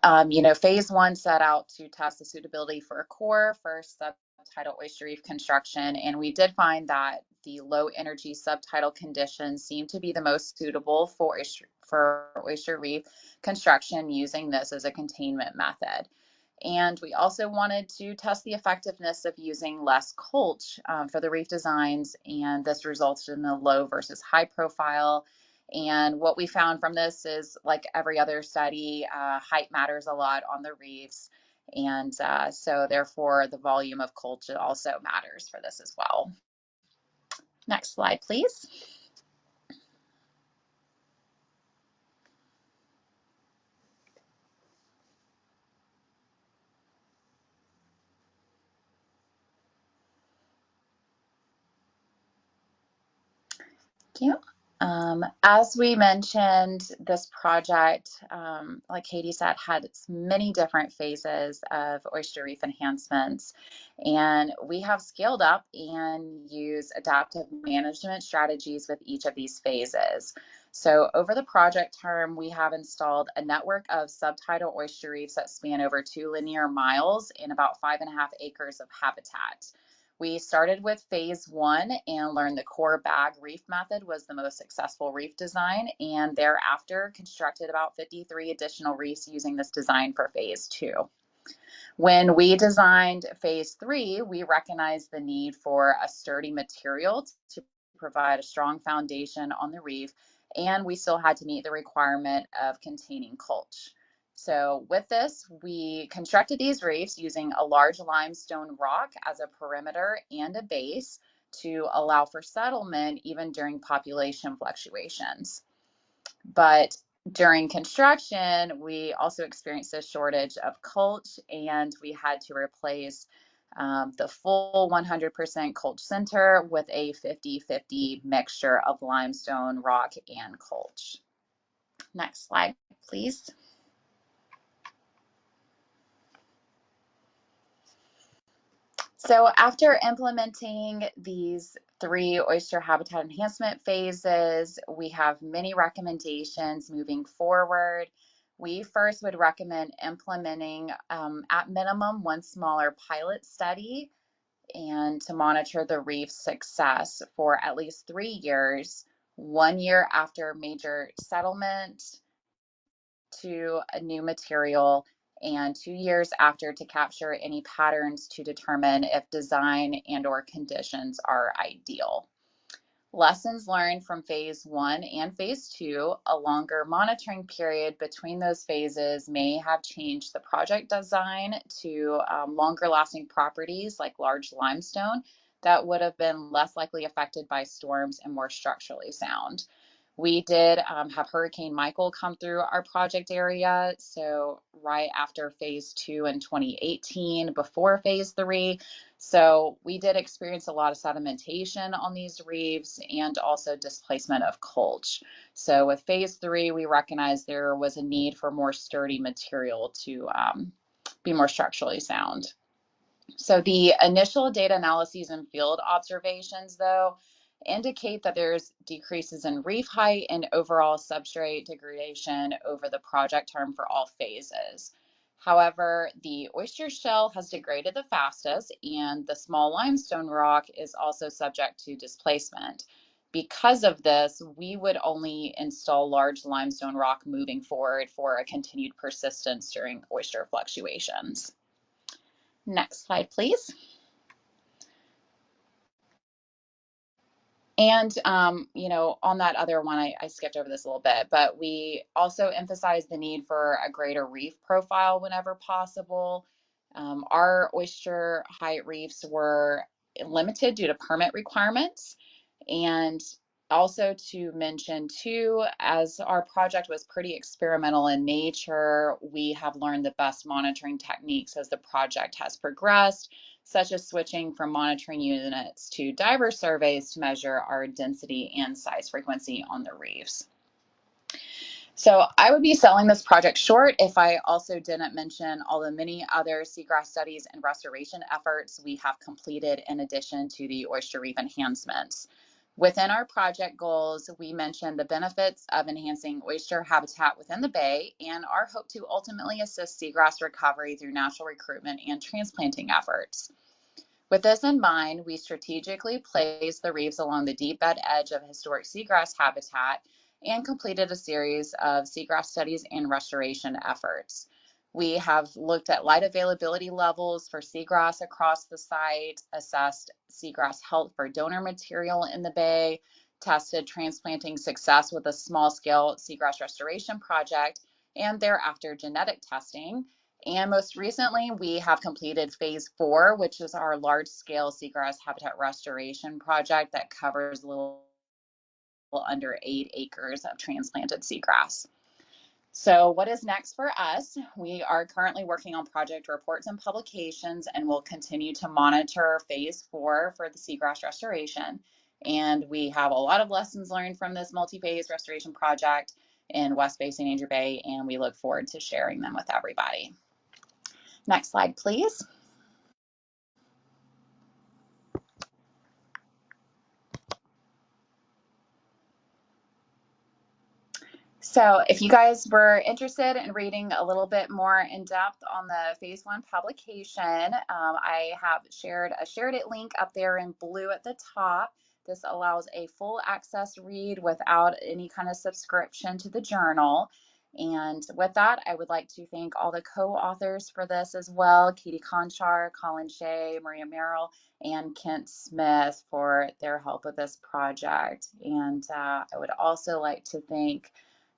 phase one set out to test the suitability for a core for subtidal oyster reef construction, and we did find that the low energy subtidal conditions seem to be the most suitable for oyster reef construction using this as a containment method. And we also wanted to test the effectiveness of using less colch for the reef designs, and this resulted in the low versus high profile. And what we found from this is, like every other study, height matters a lot on the reefs. And so therefore the volume of colch also matters for this as well. Next slide, please. Thank you. As we mentioned, this project, like Katie said, had many different phases of oyster reef enhancements, and we have scaled up and used adaptive management strategies with each of these phases. So over the project term, we have installed a network of subtidal oyster reefs that span over 2 linear miles in about 5.5 acres of habitat. We started with phase one and learned the core bag reef method was the most successful reef design, and thereafter constructed about 53 additional reefs using this design for phase two. When we designed phase three, we recognized the need for a sturdy material to provide a strong foundation on the reef, and we still had to meet the requirement of containing colch. So with this, we constructed these reefs using a large limestone rock as a perimeter and a base to allow for settlement even during population fluctuations. But during construction, we also experienced a shortage of colch, and we had to replace the full 100% colch center with a 50-50 mixture of limestone, rock, and colch. Next slide, please. So after implementing these 3 oyster habitat enhancement phases, we have many recommendations moving forward. We first would recommend implementing at minimum 1 smaller pilot study and to monitor the reef's success for at least 3 years, 1 year after major settlement to a new material, and 2 years after to capture any patterns to determine if design and or conditions are ideal. Lessons learned from phase 1 and phase 2, a longer monitoring period between those phases may have changed the project design to longer lasting properties like large limestone that would have been less likely affected by storms and more structurally sound. We did have Hurricane Michael come through our project area. So right after phase 2 in 2018, before phase 3. So we did experience a lot of sedimentation on these reefs and also displacement of mulch. So with phase 3, we recognized there was a need for more sturdy material to be more structurally sound. So the initial data analyses and field observations, though, indicate that there's decreases in reef height and overall substrate degradation over the project term for all phases. However, the oyster shell has degraded the fastest, and the small limestone rock is also subject to displacement. Because of this, we would only install large limestone rock moving forward for a continued persistence during oyster fluctuations. Next slide, please. And, on that other one, I skipped over this a little bit, but we also emphasize the need for a greater reef profile whenever possible. Our oyster height reefs were limited due to permit requirements. And also to mention too, as our project was pretty experimental in nature, we have learned the best monitoring techniques as the project has progressed, such as switching from monitoring units to diver surveys to measure our density and size frequency on the reefs. So I would be selling this project short if I also didn't mention all the many other seagrass studies and restoration efforts we have completed in addition to the oyster reef enhancements. Within our project goals, we mentioned the benefits of enhancing oyster habitat within the bay and our hope to ultimately assist seagrass recovery through natural recruitment and transplanting efforts. With this in mind, we strategically placed the reefs along the deep bed edge of historic seagrass habitat and completed a series of seagrass studies and restoration efforts. We have looked at light availability levels for seagrass across the site, assessed seagrass health for donor material in the bay, tested transplanting success with a small-scale seagrass restoration project, and thereafter genetic testing. And most recently, we have completed phase 4, which is our large-scale seagrass habitat restoration project that covers a little under 8 acres of transplanted seagrass. So what is next for us? We are currently working on project reports and publications, and we'll continue to monitor phase 4 for the seagrass restoration. And we have a lot of lessons learned from this multi-phase restoration project in West Bay, St. Andrew Bay, and we look forward to sharing them with everybody. Next slide, please. So if you guys were interested in reading a little bit more in depth on the phase 1 publication, I have shared a shared it link up there in blue at the top. This allows a full access read without any kind of subscription to the journal. And with that, I would like to thank all the co-authors for this as well, Katie Conchar, Colin Shea, Maria Merrill, and Kent Smith for their help with this project. And I would also like to thank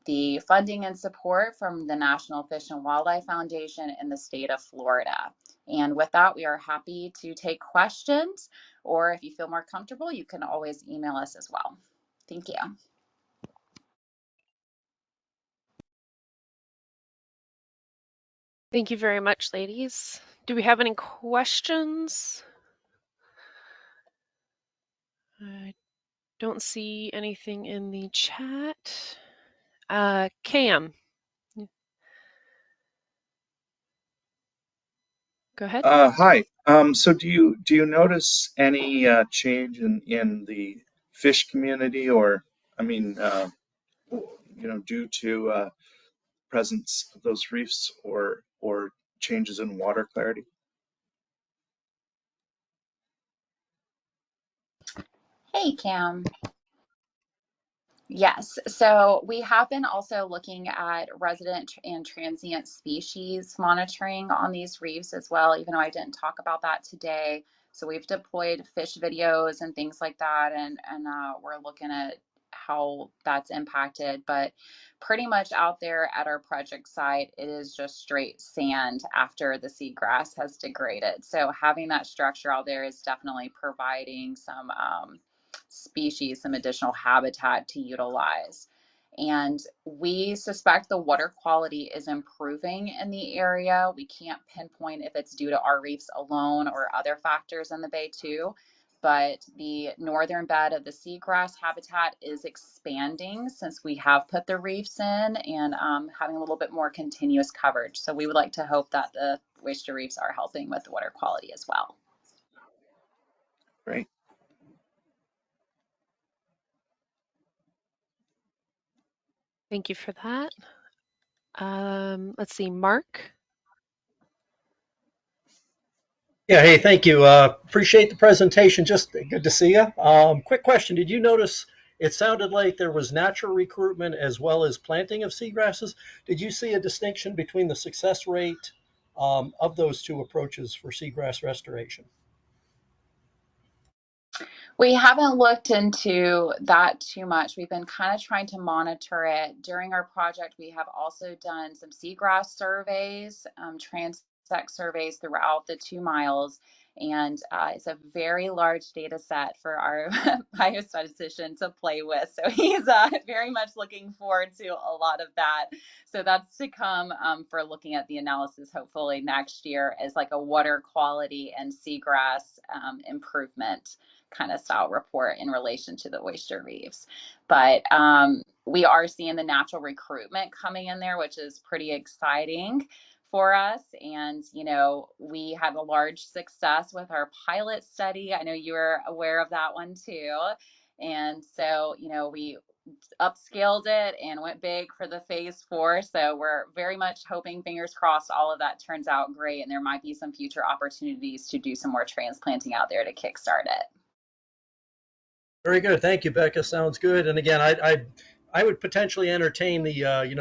the funding and support from the National Fish and Wildlife Foundation in the state of Florida. And with that, we are happy to take questions, or if you feel more comfortable, you can always email us as well. Thank you. Thank you very much, ladies. Do we have any questions? I don't see anything in the chat. Cam, go ahead. Hi. So do you notice any change in the fish community, or I mean, due to presence of those reefs, or changes in water clarity? Hey, Cam. Yes, so we have been also looking at resident and transient species monitoring on these reefs as well, even though I didn't talk about that today. So we've deployed fish videos and things like that, and we're looking at how that's impacted. But pretty much out there at our project site, it is just straight sand after the seagrass has degraded. So having that structure out there is definitely providing some species some additional habitat to utilize. And we suspect the water quality is improving in the area. We can't pinpoint if it's due to our reefs alone or other factors in the bay too, but the northern bed of the seagrass habitat is expanding since we have put the reefs in and having a little bit more continuous coverage. So we would like to hope that the oyster reefs are helping with the water quality as well. Great. Thank you for that. Let's see, Mark. Yeah, hey, thank you. Appreciate the presentation. Just good to see you. Quick question. Did you notice it sounded like there was natural recruitment as well as planting of seagrasses? Did you see a distinction between the success rate of those two approaches for seagrass restoration? We haven't looked into that too much. We've been kind of trying to monitor it. During our project, we have also done some seagrass surveys, transect surveys throughout the 2 miles. And it's a very large data set for our biostatistician to play with. So he's very much looking forward to a lot of that. So that's to come for looking at the analysis, hopefully next year, as like a water quality and seagrass improvement kind of style report in relation to the oyster reefs. But we are seeing the natural recruitment coming in there, which is pretty exciting for us. And, you know, we had a large success with our pilot study. I know you were aware of that one too. And so, you know, we upscaled it and went big for the phase 4. So we're very much hoping, fingers crossed, all of that turns out great. And there might be some future opportunities to do some more transplanting out there to kickstart it. Very good. Thank you, Becca. Sounds good. And again, I would potentially entertain the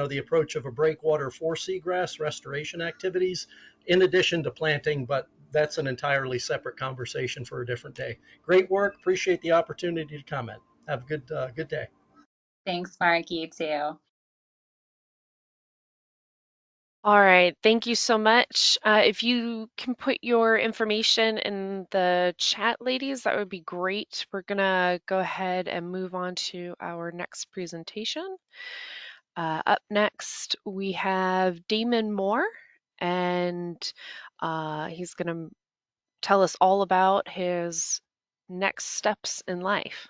the approach of a breakwater for seagrass restoration activities in addition to planting, but that's an entirely separate conversation for a different day. Great work. Appreciate the opportunity to comment. Have a good day. Thanks, Mark. You too. All right, thank you so much. If you can put your information in the chat, ladies, that would be great. We're gonna go ahead and move on to our next presentation. Up next, we have Damon Moore, and he's gonna tell us all about his next steps in life.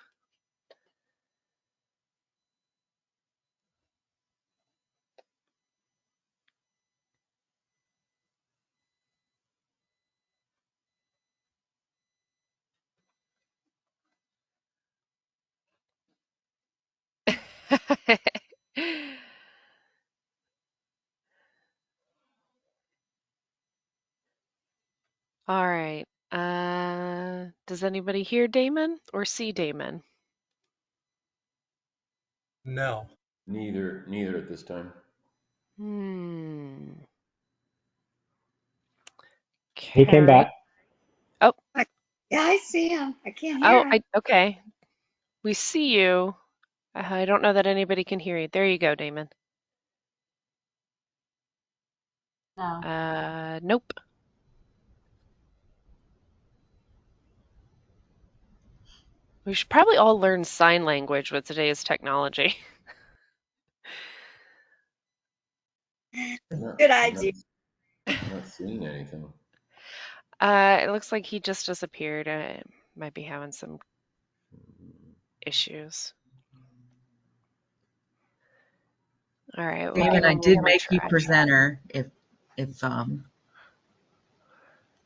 All right. Does anybody hear Damon or see Damon? No. Neither at this time. He came Okay. back. Oh, Yeah, I see him. I can't hear him. okay. We see you. I don't know that anybody can hear you. There you go, Damon. No. Nope. We should probably all learn sign language with today's technology. Not, Good not, idea. not seeing anything. It looks like he just disappeared. Might be having some issues. All right. Damon, I Well, did we'll make you try. presenter if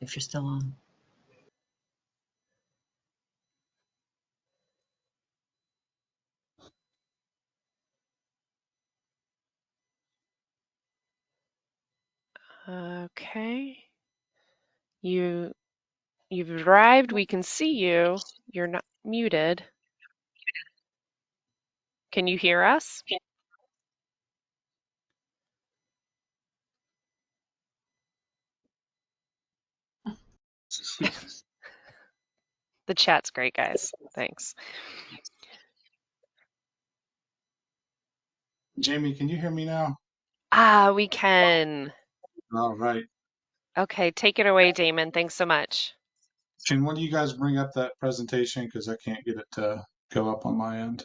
you're still on. Okay. You've arrived. We can see you. You're not muted. Can you hear us? The chat's great, guys. Thanks. Jamie, can you hear me now? We can. All right. Okay, take it away, Damon. Thanks so much. Can one of you guys bring up that presentation because I can't get it to go up on my end?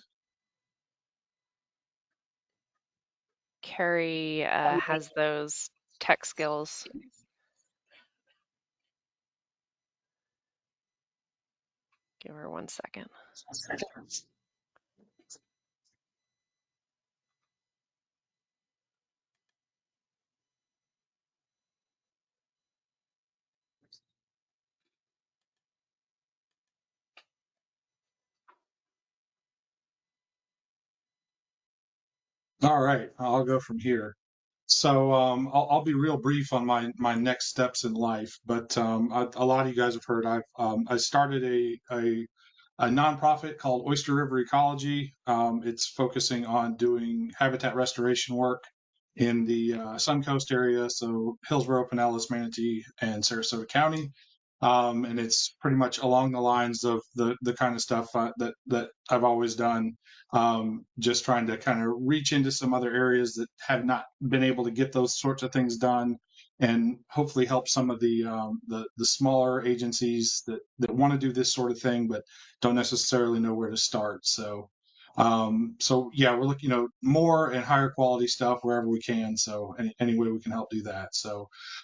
Carrie has those tech skills. Give her 1 second. All right, I'll go from here. So I'll be real brief on my next steps in life, but a lot of you guys have heard I started a nonprofit called Oyster River Ecology. It's focusing on doing habitat restoration work in the Suncoast area, so Hillsborough, Pinellas, Manatee, and Sarasota County. And it's pretty much along the lines of the kind of stuff that I've always done, just trying to kind of reach into some other areas that have not been able to get those sorts of things done, and hopefully help some of the smaller agencies that want to do this sort of thing but don't necessarily know where to start. So yeah, we're looking, more and higher quality stuff wherever we can. So any way we can help do that.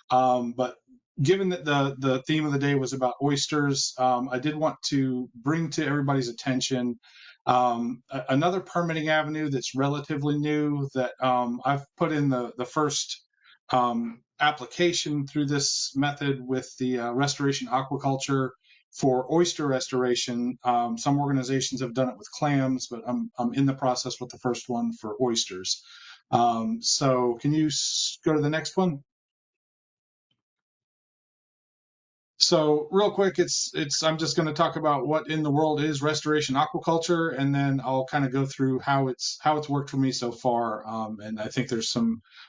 But given that the theme of the day was about oysters, I did want to bring to everybody's attention another permitting avenue that's relatively new that I've put in the first application through this method with the restoration aquaculture for oyster restoration. Some organizations have done it with clams, but I'm in the process with the first one for oysters. So can you go to the next one? So real quick, I'm just going to talk about what in the world is restoration aquaculture, and then I'll kind of go through how it's worked for me so far. And I think there's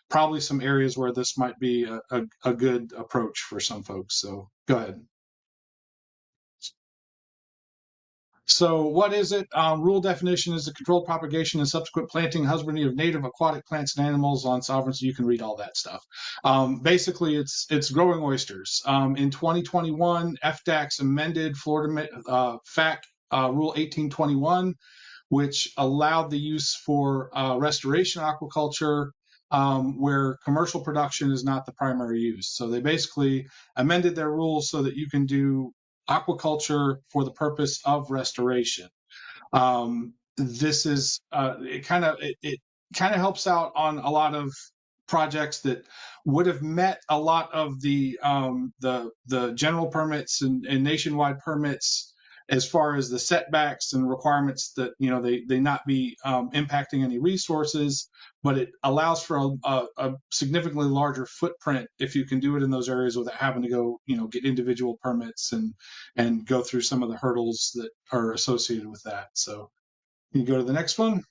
probably some areas where this might be a good approach for some folks. So go ahead. So what is it? Rule definition is the controlled propagation and subsequent planting, husbandry of native aquatic plants and animals on sovereignty. You can read all that stuff. Basically, it's growing oysters. In 2021, FDACS amended Florida FAC Rule 1821, which allowed the use for restoration aquaculture where commercial production is not the primary use. So they basically amended their rules so that you can do aquaculture for the purpose of restoration. This is it kind of helps out on a lot of projects that would have met a lot of the general permits and nationwide permits as far as the setbacks and requirements that they not be impacting any resources, but it allows for a significantly larger footprint if you can do it in those areas without having to go get individual permits and go through some of the hurdles that are associated with that. So you go to the next one.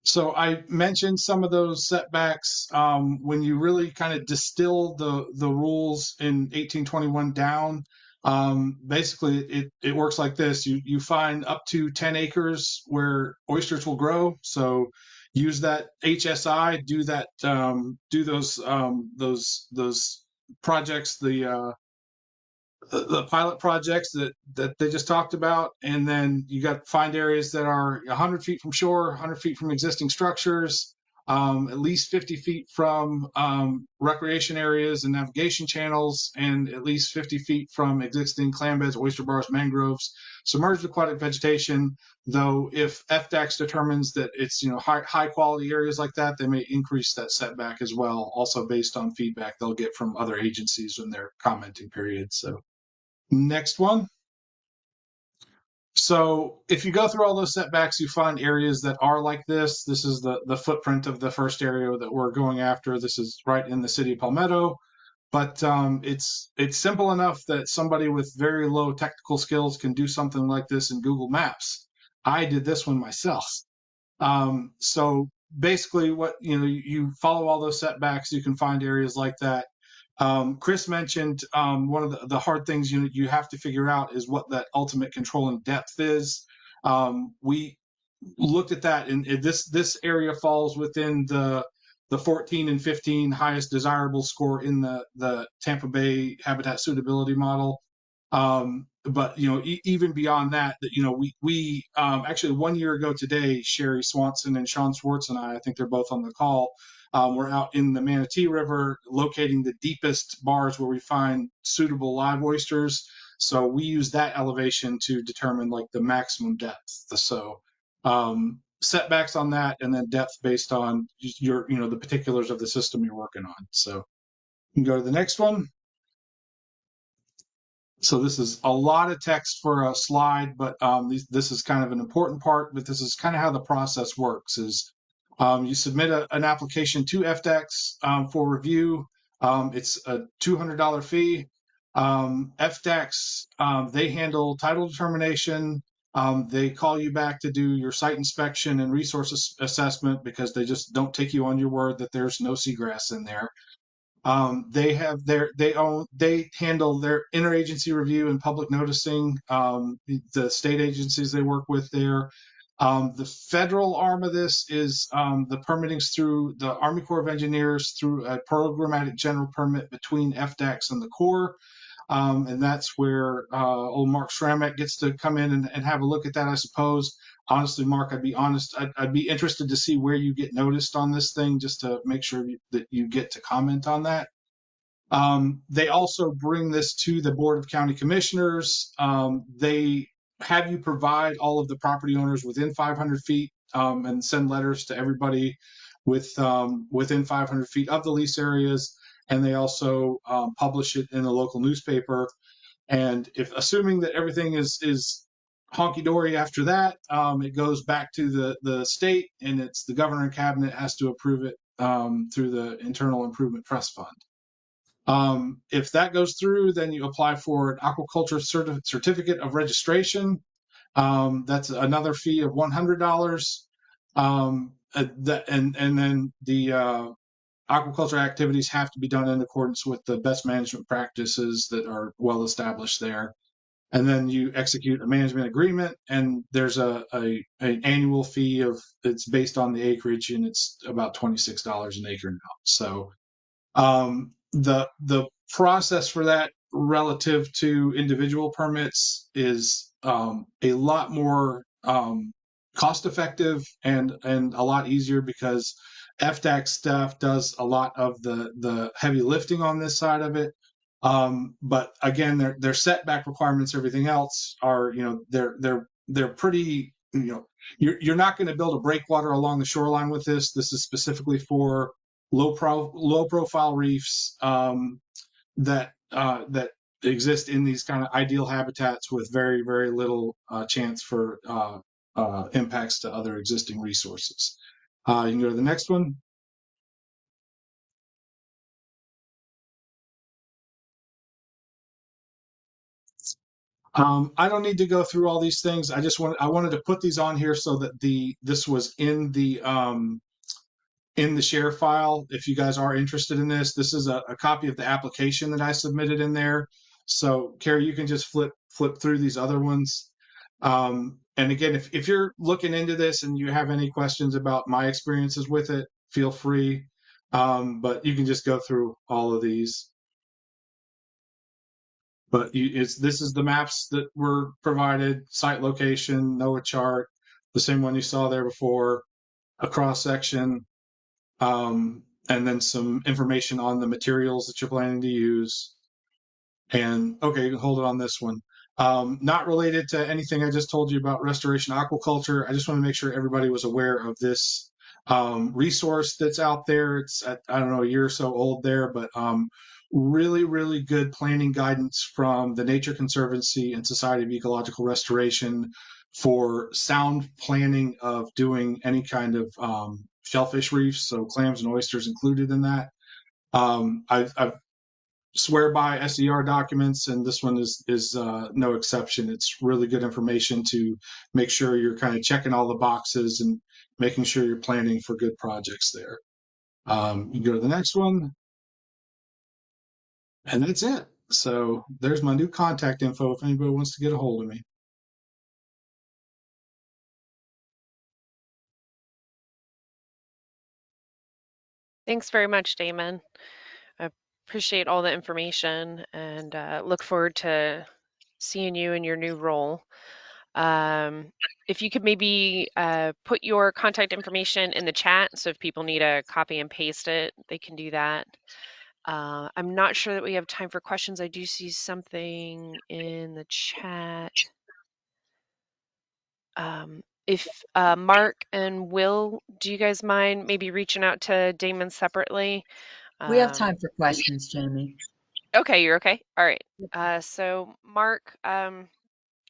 So I mentioned some of those setbacks. When you really kind of distill the rules in 1821 down, basically it works like this. You find up to 10 acres where oysters will grow. So use that HSI, do those projects, the pilot projects that they just talked about, and then you got to find areas that are 100 feet from shore, 100 feet from existing structures, at least 50 feet from recreation areas and navigation channels, and at least 50 feet from existing clam beds, oyster bars, mangroves, submerged aquatic vegetation. Though if FDACS determines that it's high quality areas like that, they may increase that setback as well, also based on feedback they'll get from other agencies in their commenting period. So next one. So if you go through all those setbacks, you find areas that are like this. This is the footprint of the first area that we're going after. This is right in the city of Palmetto, but it's simple enough that somebody with very low technical skills can do something like this in Google Maps. I did this one myself. So basically what, you follow all those setbacks, you can find areas like that. Chris mentioned one of the hard things you have to figure out is what that ultimate controlling depth is. We looked at that, and this area falls within the 14 and 15 highest desirable score in the Tampa Bay habitat suitability model. But even beyond that, we actually 1 year ago today, Sherry Swanson and Sean Swartz and I think they're both on the call. We're out in the Manatee River locating the deepest bars where we find suitable live oysters. So we use that elevation to determine like the maximum depth. So setbacks on that, and then depth based on the particulars of the system you're working on. So you can go to the next one. So this is a lot of text for a slide, but this is kind of an important part, but this is kind of how the process works is you submit an application to FDEX for review. It's a $200 fee. FDEX, they handle title determination. They call you back to do your site inspection and resource assessment because they just don't take you on your word that there's no seagrass in there. They handle their interagency review and public noticing, the state agencies they work with there. The federal arm of this is the permitting's through the Army Corps of Engineers through a programmatic general permit between FDACS and the Corps. And that's where old Mark Schramek gets to come in and have a look at that, I suppose. Honestly, Mark, I'd be honest, I'd be interested to see where you get noticed on this thing just to make sure that you get to comment on that. They also bring this to the Board of County Commissioners. They have you provide all of the property owners within 500 feet and send letters to everybody within 500 feet of the lease areas. And they also publish it in a local newspaper. And if assuming that everything is honky-dory after that, it goes back to the state, and it's the governor and cabinet has to approve it through the Internal Improvement Trust Fund. If that goes through, then you apply for an aquaculture certificate of registration. That's another fee of $100. And then the aquaculture activities have to be done in accordance with the best management practices that are well established there. And then you execute a management agreement, and there's an annual fee it's based on the acreage, and it's about $26 an acre now. So the process for that relative to individual permits is a lot more cost effective and a lot easier because FDAC staff does a lot of the heavy lifting on this side of it. But again, their setback requirements, everything else are, they're pretty, you're not going to build a breakwater along the shoreline with this. This is specifically for low profile reefs that exist in these kind of ideal habitats with very, very little chance for impacts to other existing resources. You can go to the next one. I don't need to go through all these things. I wanted to put these on here so that this was in the share file. If you guys are interested in this is a copy of the application that I submitted in there. So Carrie, you can just flip through these other ones. And again, if you're looking into this and you have any questions about my experiences with it, feel free. But you can just go through all of these. But this is the maps that were provided: site location, NOAA chart, the same one you saw there before, a cross section, and then some information on the materials that you're planning to use. And okay, hold it on this one. Not related to anything I just told you about restoration aquaculture. I just want to make sure everybody was aware of this resource that's out there. It's, I don't know, a year or so old there, but really, really good planning guidance from the Nature Conservancy and Society of Ecological Restoration for sound planning of doing any kind of shellfish reefs, so clams and oysters included in that. I've swear by SER documents, and this one is no exception. It's really good information to make sure you're kind of checking all the boxes and making sure you're planning for good projects there. You go to the next one, and that's it. So there's my new contact info if anybody wants to get a hold of me. Thanks very much, Damon. I appreciate all the information and look forward to seeing you in your new role. If you could maybe put your contact information in the chat, so if people need to copy and paste it, they can do that. I'm not sure that we have time for questions. I do see something in the chat. If Mark and Will, do you guys mind maybe reaching out to Damon separately? We have time for questions, Jamie. Okay, you're okay. All right. So Mark,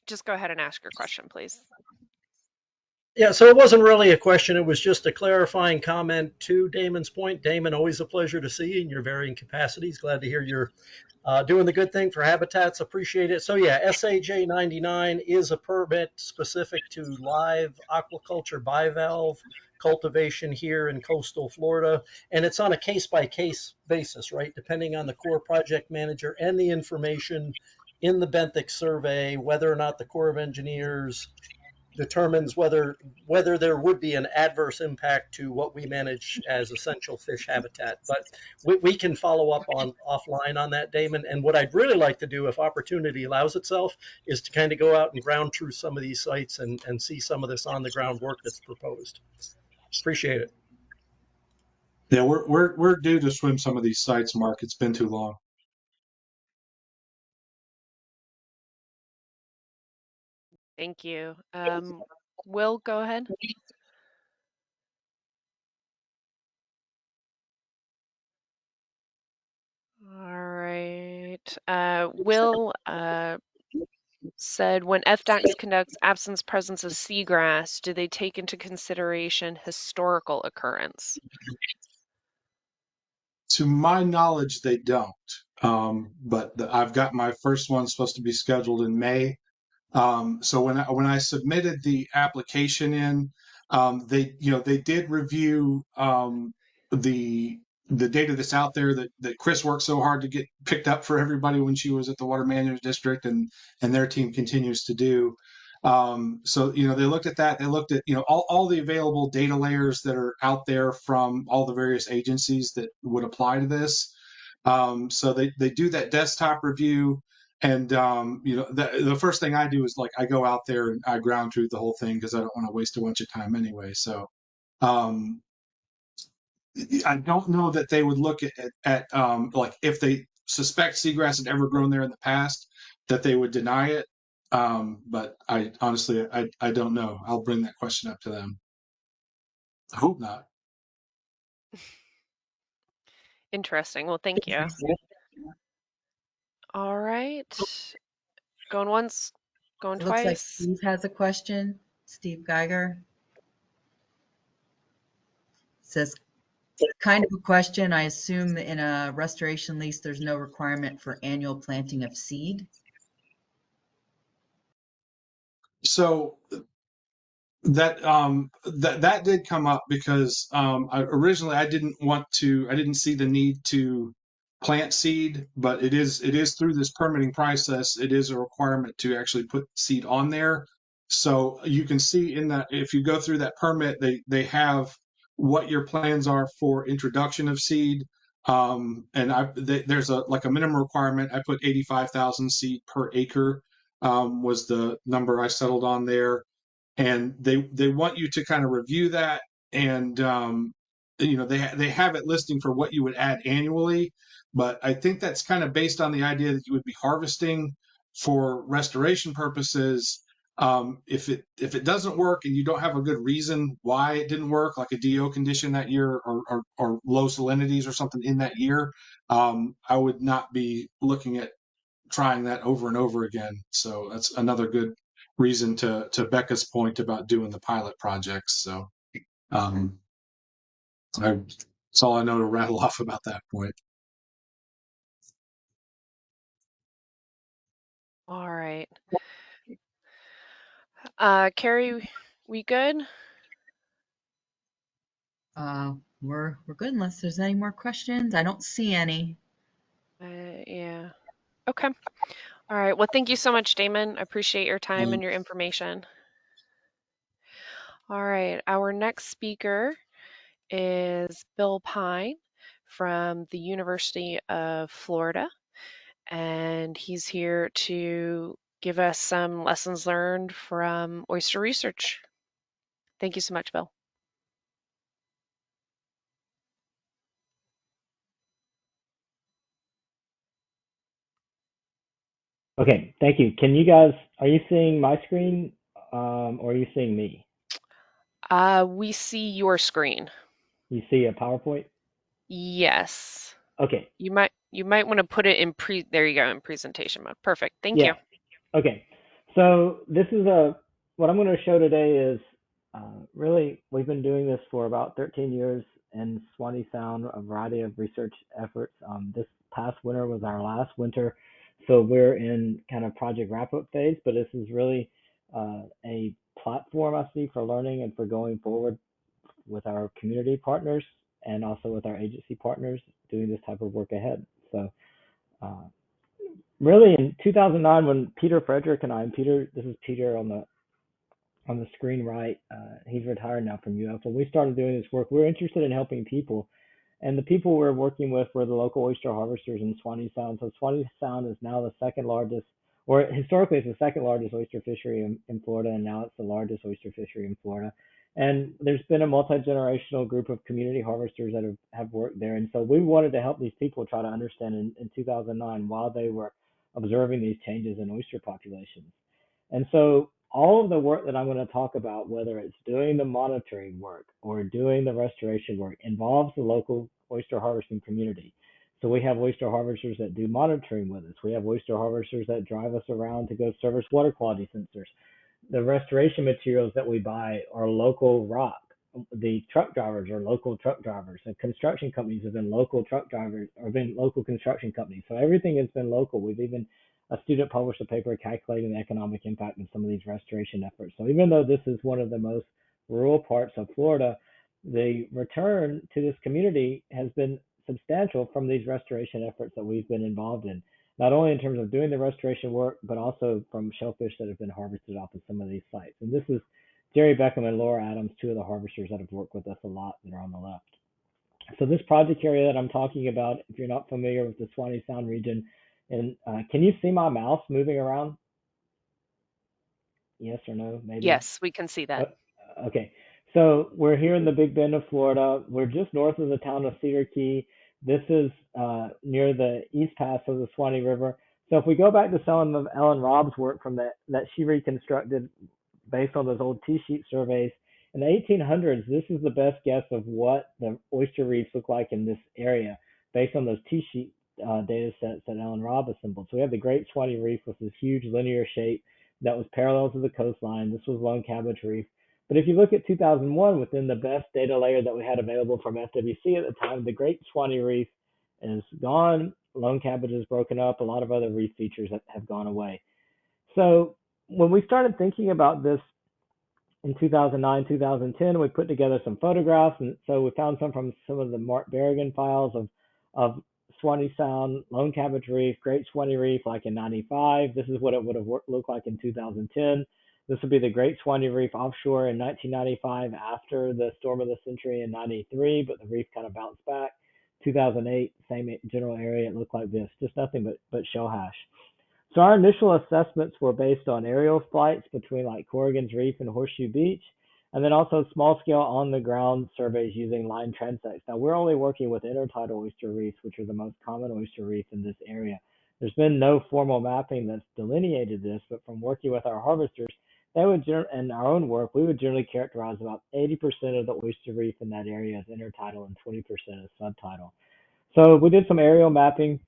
just go ahead and ask your question, please. Yeah, so it wasn't really a question. It was just a clarifying comment to Damon's point. Damon, always a pleasure to see you in your varying capacities. Glad to hear you're doing the good thing for habitats. Appreciate it. So yeah, SAJ 99 is a permit specific to live aquaculture bivalve cultivation here in coastal Florida. And it's on a case-by-case basis, right? Depending on the Corps project manager and the information in the benthic survey, whether or not the Corps of Engineers determines whether there would be an adverse impact to what we manage as essential fish habitat. But we can follow up on offline on that, Damon. And what I'd really like to do, if opportunity allows itself, is to kind of go out and ground truth some of these sites and see some of this on the ground work that's proposed. Appreciate it. Yeah, we're due to swim some of these sites, Mark. It's been too long. Thank you. Will, go ahead. All right. Will said, when FDACS conducts absence presence of seagrass, do they take into consideration historical occurrence? To my knowledge, they don't. But I've got my first one supposed to be scheduled in May. So when I submitted the application in, they did review the the data that's out there that Chris worked so hard to get picked up for everybody when she was at the Water Management District, and their team continues to do. So they looked at that. They looked at all the available data layers that are out there from all the various agencies that would apply to this. So they do that desktop review. And the first thing I do is I go out there and I ground truth the whole thing because I don't want to waste a bunch of time anyway. So um, I don't know that they would look at if they suspect seagrass had ever grown there in the past, that they would deny it. But I honestly I don't know. I'll bring that question up to them. I hope not. Interesting. Well, thank you. All right. Going once, going It looks like twice. Steve has a question. Steve Geiger says, kind of a question. I assume in a restoration lease, there's no requirement for annual planting of seed. So that did come up because originally I didn't see the need to plant seed, but it is through this permitting process, it is a requirement to actually put seed on there. So you can see in that, if you go through that permit, they have what your plans are for introduction of seed. And there's a minimum requirement. I put 85,000 seed per acre, was the number I settled on there. And they want you to kind of review that, and they have it listing for what you would add annually, but I think that's kind of based on the idea that you would be harvesting for restoration purposes. If it doesn't work and you don't have a good reason why it didn't work, like a DO condition that year, or low salinities or something in that year, I would not be looking at trying that over and over again. So that's another good reason to Becca's point about doing the pilot projects. So that's all I know to rattle off about that point. All right. Carrie, we good? We're good unless there's any more questions. I don't see any. Yeah. Okay. All right. Well, thank you so much, Damon. I appreciate your time and your Thanks. information. All right. Our next speaker is Bill Pine from the University of Florida, and he's here to give us some lessons learned from oyster research. Thank you so much, Bill. Okay, thank you. Can you guys, are you seeing my screen, or are you seeing me? We see your screen. You see a PowerPoint? Yes. Okay, You might want to put it in there you go, in presentation mode. Perfect. Thank you. yeah. Okay, so this is what I'm going to show today is really, we've been doing this for about 13 years in Swanee Sound, a variety of research efforts. This past winter was our last winter, so we're in kind of project wrap-up phase, but this is really a platform I see for learning and for going forward with our community partners and also with our agency partners doing this type of work ahead. So uh, really in 2009 when Peter Frederick and Peter, this is Peter on the screen right, he's retired now from UF. When we started doing this work, we were interested in helping people. And the people we're working with were the local oyster harvesters in Swanee Sound. So Swanee Sound is now the second largest, or historically it's the second largest oyster fishery in Florida, and now it's the largest oyster fishery in Florida. And there's been a multi-generational group of community harvesters that have worked there. And so we wanted to help these people try to understand in 2009 while they were observing these changes in oyster populations. And so all of the work that I'm going to talk about, whether it's doing the monitoring work or doing the restoration work, involves the local oyster harvesting community. So we have oyster harvesters that do monitoring with us. We have oyster harvesters that drive us around to go service water quality sensors. The restoration materials that we buy are local rock. The truck drivers are local truck drivers. And construction companies have been local truck drivers or been local construction companies. So everything has been local. We've even a student published a paper calculating the economic impact of some of these restoration efforts. So even though this is one of the most rural parts of Florida, the return to this community has been substantial from these restoration efforts that we've been involved in, not only in terms of doing the restoration work, but also from shellfish that have been harvested off of some of these sites. And this is Jerry Beckham and Laura Adams, two of the harvesters that have worked with us a lot that are on the left. So this project area that I'm talking about, if you're not familiar with the Swanee Sound region, and can you see my mouse moving around? Yes or no, maybe? Yes, we can see Uh, that. okay, so we're here in the Big Bend of Florida. We're just north of the town of Cedar Key. This is near the east pass of the Swanee River. So if we go back to some of Ellen Robb's work from that she reconstructed based on those old T-sheet surveys, in the 1800s, this is the best guess of what the oyster reefs look like in this area based on those T-sheet data sets that Ellen Robb assembled. So we have the Great Swanee Reef with this huge linear shape that was parallel to the coastline. This was Lone Cabbage Reef. But if you look at 2001, within the best data layer that we had available from FWC at the time, the Great Swanee Reef is gone. Lone Cabbage is broken up. A lot of other reef features have gone away. So when we started thinking about this in 2009, 2010, we put together some photographs. And so we found some from some of the Mark Berrigan files of Swanee Sound, Lone Cabbage Reef, Great Swanee Reef, like in 95. This is what it would have looked like in 2010. This would be the Great Swanee Reef offshore in 1995 after the storm of the century in 93, but the reef kind of bounced back. 2008, same general area, it looked like this, just nothing but shell hash. So our initial assessments were based on aerial flights between like Corrigan's Reef and Horseshoe Beach, and then also small scale on the ground surveys using line transects. Now we're only working with intertidal oyster reefs, which are the most common oyster reef in this area. There's been no formal mapping that's delineated this, but from working with our harvesters, they would and our own work, we would generally characterize about 80% of the oyster reef in that area as intertidal and 20% as subtidal. So we did some aerial mapping.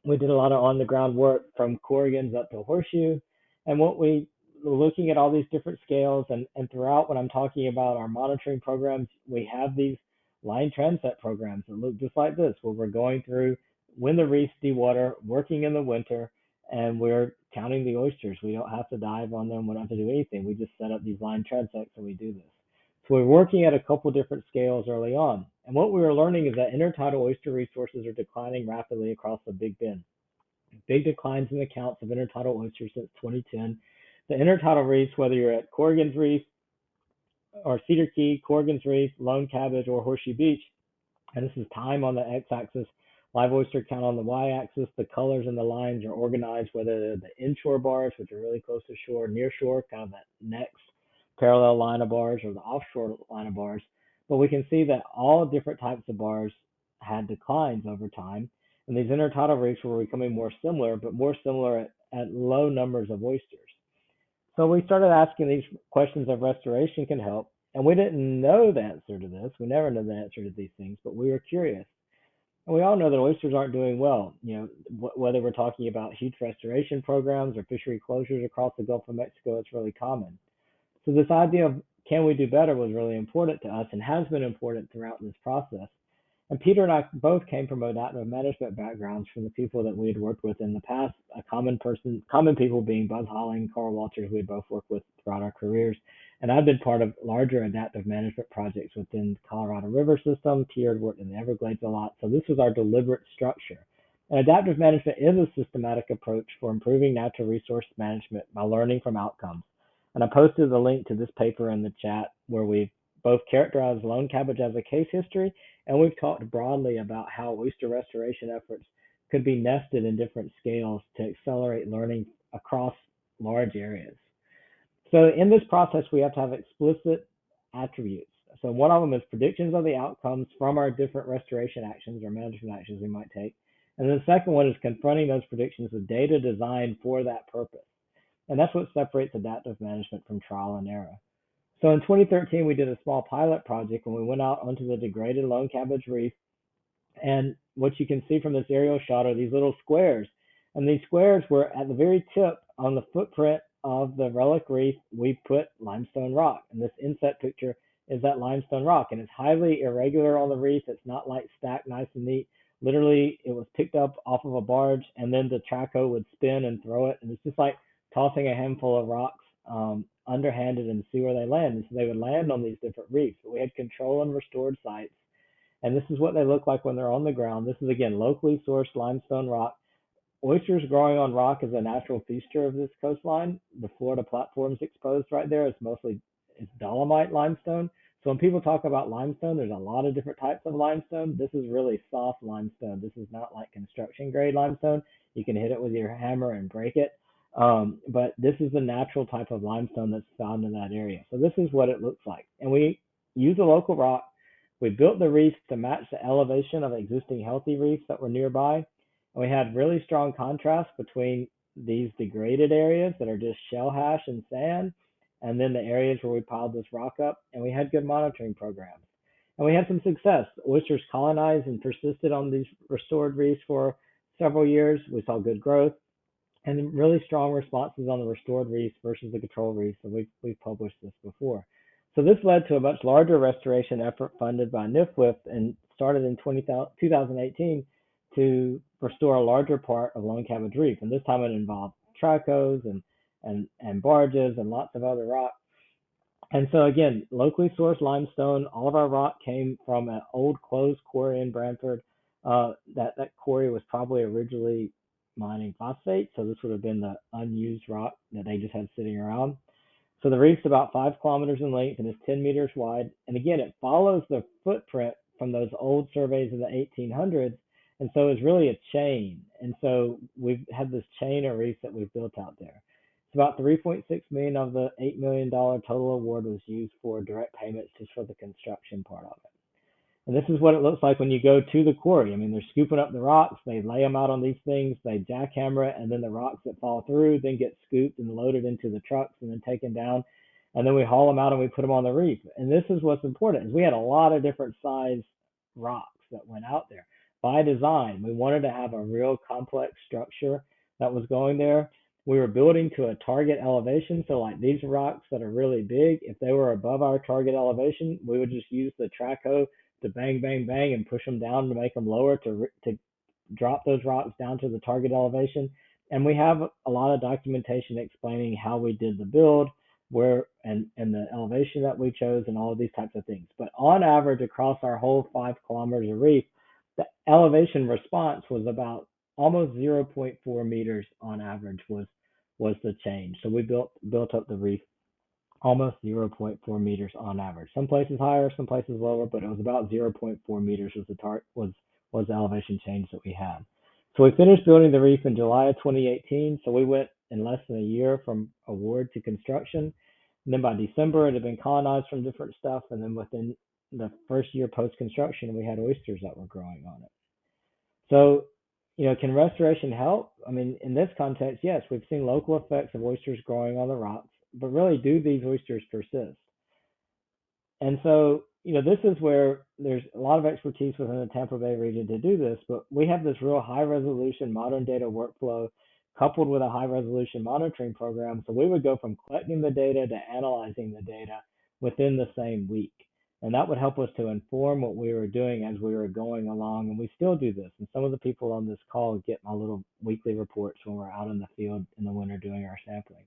We did a lot of on the ground work from Corrigan's up to Horseshoe. And what we were looking at all these different scales, and throughout when I'm talking about our monitoring programs, we have these line transect programs that look just like this, where we're going through when the reefs dewater, working in the winter, and we're counting the oysters. We don't have to dive on them. We don't have to do anything. We just set up these line transects and we do this. So we're working at a couple different scales early on. And what we were learning is that intertidal oyster resources are declining rapidly across the Big Bend. Big declines in the counts of intertidal oysters since 2010. The intertidal reefs, whether you're at Corrigan's Reef or Cedar Key, Corrigan's Reef, Lone Cabbage, or Horseshoe Beach, and this is time on the x-axis, live oyster count on the y-axis. The colors and the lines are organized, whether they're the inshore bars, which are really close to shore, near shore, kind of that next parallel line of bars, or the offshore line of bars. But we can see that all different types of bars had declines over time, and these intertidal reefs were becoming more similar, but more similar at low numbers of oysters. So we started asking these questions if restoration can help, and we didn't know the answer to this. We never know the answer to these things, but we were curious. And we all know that oysters aren't doing well. Whether we're talking about huge restoration programs or fishery closures across the Gulf of Mexico, it's really common. So this idea of can we do better was really important to us and has been important throughout this process. And Peter and I both came from adaptive management backgrounds from the people that we had worked with in the past. Common people being Buzz Holling, Carl Walters, we had both worked with throughout our careers. And I've been part of larger adaptive management projects within the Colorado River system. Peter had worked in the Everglades a lot. So this was our deliberate structure. And adaptive management is a systematic approach for improving natural resource management by learning from outcomes. And I posted the link to this paper in the chat where we've both characterized lone cabbage as a case history, and we've talked broadly about how oyster restoration efforts could be nested in different scales to accelerate learning across large areas. So in this process, we have to have explicit attributes. So one of them is predictions of the outcomes from our different restoration actions or management actions we might take. And then the second one is confronting those predictions with data designed for that purpose. And that's what separates adaptive management from trial and error. So in 2013, we did a small pilot project when we went out onto the degraded lone cabbage reef. And what you can see from this aerial shot are these little squares. And these squares were at the very tip on the footprint of the relic reef, we put limestone rock. And this inset picture is that limestone rock. And it's highly irregular on the reef. It's not like stacked nice and neat. Literally, it was picked up off of a barge, and then the traco would spin and throw it. And it's just like tossing a handful of rocks underhanded and see where they land. And so they would land on these different reefs. But we had control and restored sites. And this is what they look like when they're on the ground. This is, again, locally sourced limestone rock. Oysters growing on rock is a natural feature of this coastline. The Florida platform's exposed right there. It's dolomite limestone. So when people talk about limestone, there's a lot of different types of limestone. This is really soft limestone. This is not like construction grade limestone. You can hit it with your hammer and break it. But this is the natural type of limestone that's found in that area. So this is what it looks like. And we use a local rock. We built the reefs to match the elevation of existing healthy reefs that were nearby. And we had really strong contrast between these degraded areas that are just shell hash and sand, and then the areas where we piled this rock up, and we had good monitoring programs. And we had some success. Oysters colonized and persisted on these restored reefs for several years. We saw good growth and really strong responses on the restored reefs versus the control reefs. So we've published this before. So this led to a much larger restoration effort funded by NIFWIF and started in 2018 to restore a larger part of Lone Cabbage Reef. And this time it involved tracos and barges and lots of other rock. And so again, locally sourced limestone. All of our rock came from an old closed quarry in Brantford. That quarry was probably originally mining phosphate, so this would have been the unused rock that they just had sitting around. So the reef's about 5 kilometers in length and is 10 meters wide. And again, it follows the footprint from those old surveys in the 1800s. And so it's really a chain. And so we've had this chain of reefs that we've built out there. It's about 3.6 million of the $8 million total award was used for direct payments just for the construction part of it. And this is what it looks like when you go to the quarry. I mean, they're scooping up the rocks, they lay them out on these things, they jackhammer it, and then the rocks that fall through then get scooped and loaded into the trucks and then taken down. And then we haul them out and we put them on the reef. And this is what's important, is we had a lot of different size rocks that went out there. By design, we wanted to have a real complex structure that was going there. We were building to a target elevation. So like these rocks that are really big, if they were above our target elevation, we would just use the traco to bang, bang, bang, and push them down to make them lower to drop those rocks down to the target elevation. And we have a lot of documentation explaining how we did the build, where and the elevation that we chose, and all of these types of things. But on average, across our whole 5 kilometers of reef, the elevation response was about almost zero point 0.4 meters on average was the change. So we built up the reef almost zero point 0.4 meters on average. Some places higher, some places lower, but it was about zero point 0.4 meters was the elevation change that we had. So we finished building the reef in July of 2018. So we went in less than a year from award to construction. And then by December, it had been colonized from different stuff. And then within the first year post construction, we had oysters that were growing on it. So, can restoration help? I mean, in this context, yes, we've seen local effects of oysters growing on the rocks, but really, do these oysters persist? And so, this is where there's a lot of expertise within the Tampa Bay region to do this, but we have this real high resolution modern data workflow coupled with a high resolution monitoring program. So we would go from collecting the data to analyzing the data within the same week. And that would help us to inform what we were doing as we were going along. And we still do this. And some of the people on this call get my little weekly reports when we're out in the field in the winter doing our sampling.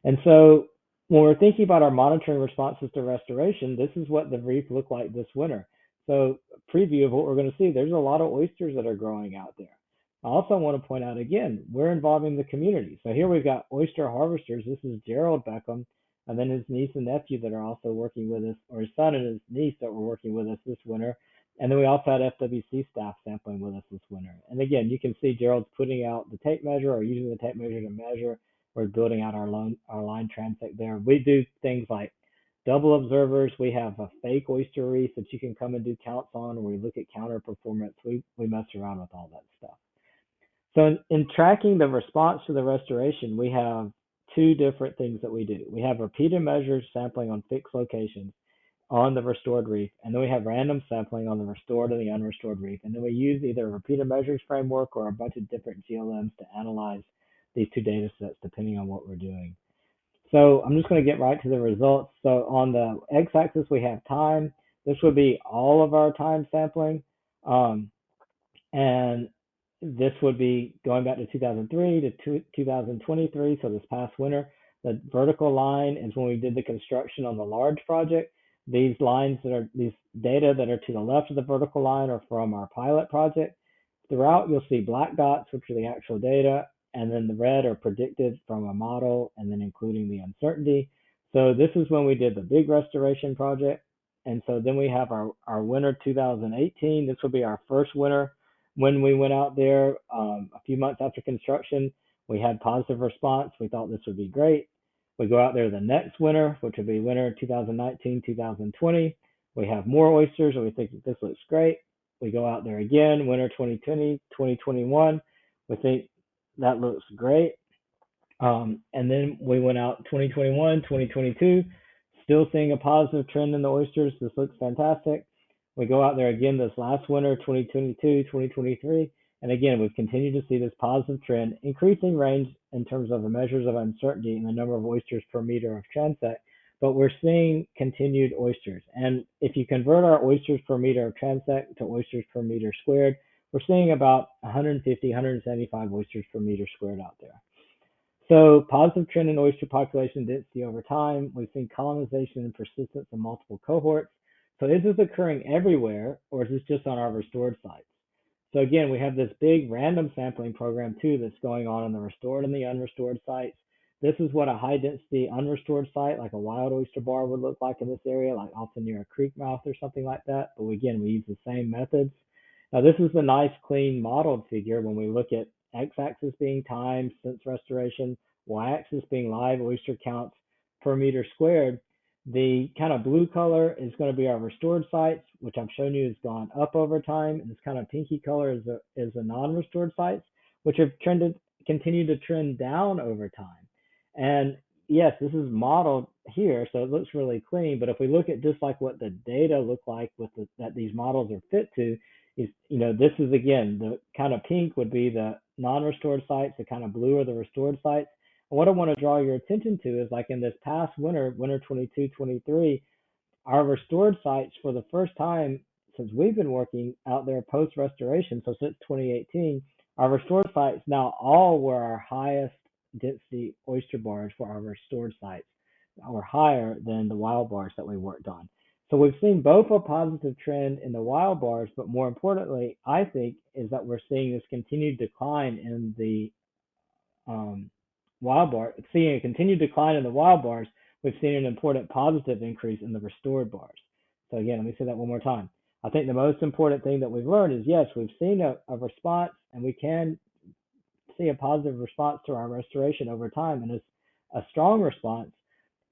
And so when we're thinking about our monitoring responses to restoration, this is what the reef looked like this winter. So preview of what we're going to see, there's a lot of oysters that are growing out there. I also want to point out again, we're involving the community. So here we've got oyster harvesters. This is Gerald Beckham, and then his niece and nephew that are also working with us, or his son and his niece that were working with us this winter. And then we also had FWC staff sampling with us this winter. And again, you can see Gerald's putting out the tape measure or using the tape measure to measure. We're building out our line transect there. We do things like double observers. We have a fake oyster reef that you can come and do counts on, where we look at counter performance. We mess around with all that stuff. So in tracking the response to the restoration, we have two different things that we do. We have repeated measures sampling on fixed locations on the restored reef, and then we have random sampling on the restored and the unrestored reef. And then we use either a repeated measures framework or a bunch of different GLMs to analyze these two data sets depending on what we're doing. So I'm just going to get right to the results. So on the x-axis, we have time. This would be all of our time sampling. And this would be going back to 2003 to 2023, so this past winter. The vertical line is when we did the construction on the large project. These data that are to the left of the vertical line are from our pilot project. Throughout, you'll see black dots, which are the actual data, and then the red are predicted from a model, and then including the uncertainty. So this is when we did the big restoration project. And so then we have our winter 2018. This will be our first winter when we went out there a few months after construction. We had positive response. We thought this would be great. We go out there the next winter, which would be winter 2019, 2020. We have more oysters, and we think this looks great. We go out there again, winter 2020, 2021. We think that looks great. And then we went out 2021, 2022, still seeing a positive trend in the oysters. This looks fantastic. We go out there again this last winter, 2022, 2023. And again, we've continued to see this positive trend, increasing range in terms of the measures of uncertainty and the number of oysters per meter of transect, but we're seeing continued oysters. And if you convert our oysters per meter of transect to oysters per meter squared, we're seeing about 150, 175 oysters per meter squared out there. So positive trend in oyster population density over time. We've seen colonization and persistence in multiple cohorts. So is this occurring everywhere, or is this just on our restored sites? So again, we have this big random sampling program too that's going on the restored and the unrestored sites. This is what a high density unrestored site like a wild oyster bar would look like in this area, like often near a creek mouth or something like that. But again, we use the same methods. Now this is a nice clean modeled figure when we look at x-axis being time since restoration, y-axis being live oyster counts per meter squared. The kind of blue color is going to be our restored sites, which I've shown you has gone up over time. And this kind of pinky color is the non-restored sites, which have continued to trend down over time. And yes, this is modeled here, so it looks really clean. But if we look at just like what the data look like with that these models are fit to, is this is again the kind of pink would be the non-restored sites, the kind of blue are the restored sites. And what I want to draw your attention to is like in this past winter 22, 23, our restored sites for the first time since we've been working out there post restoration, so since 2018, Our restored sites now all were our highest density oyster bars for our restored sites, or higher than the wild bars that we worked on. So we've seen both a positive trend in the wild bars, but more importantly, I think, is that we're seeing this continued decline in the um, wild bar. Seeing a continued decline in the wild bars, we've seen an important positive increase in the restored bars. So again, let me say that one more time. I think the most important thing that we've learned is, yes, we've seen a response, and we can see a positive response to our restoration over time, and it's a strong response.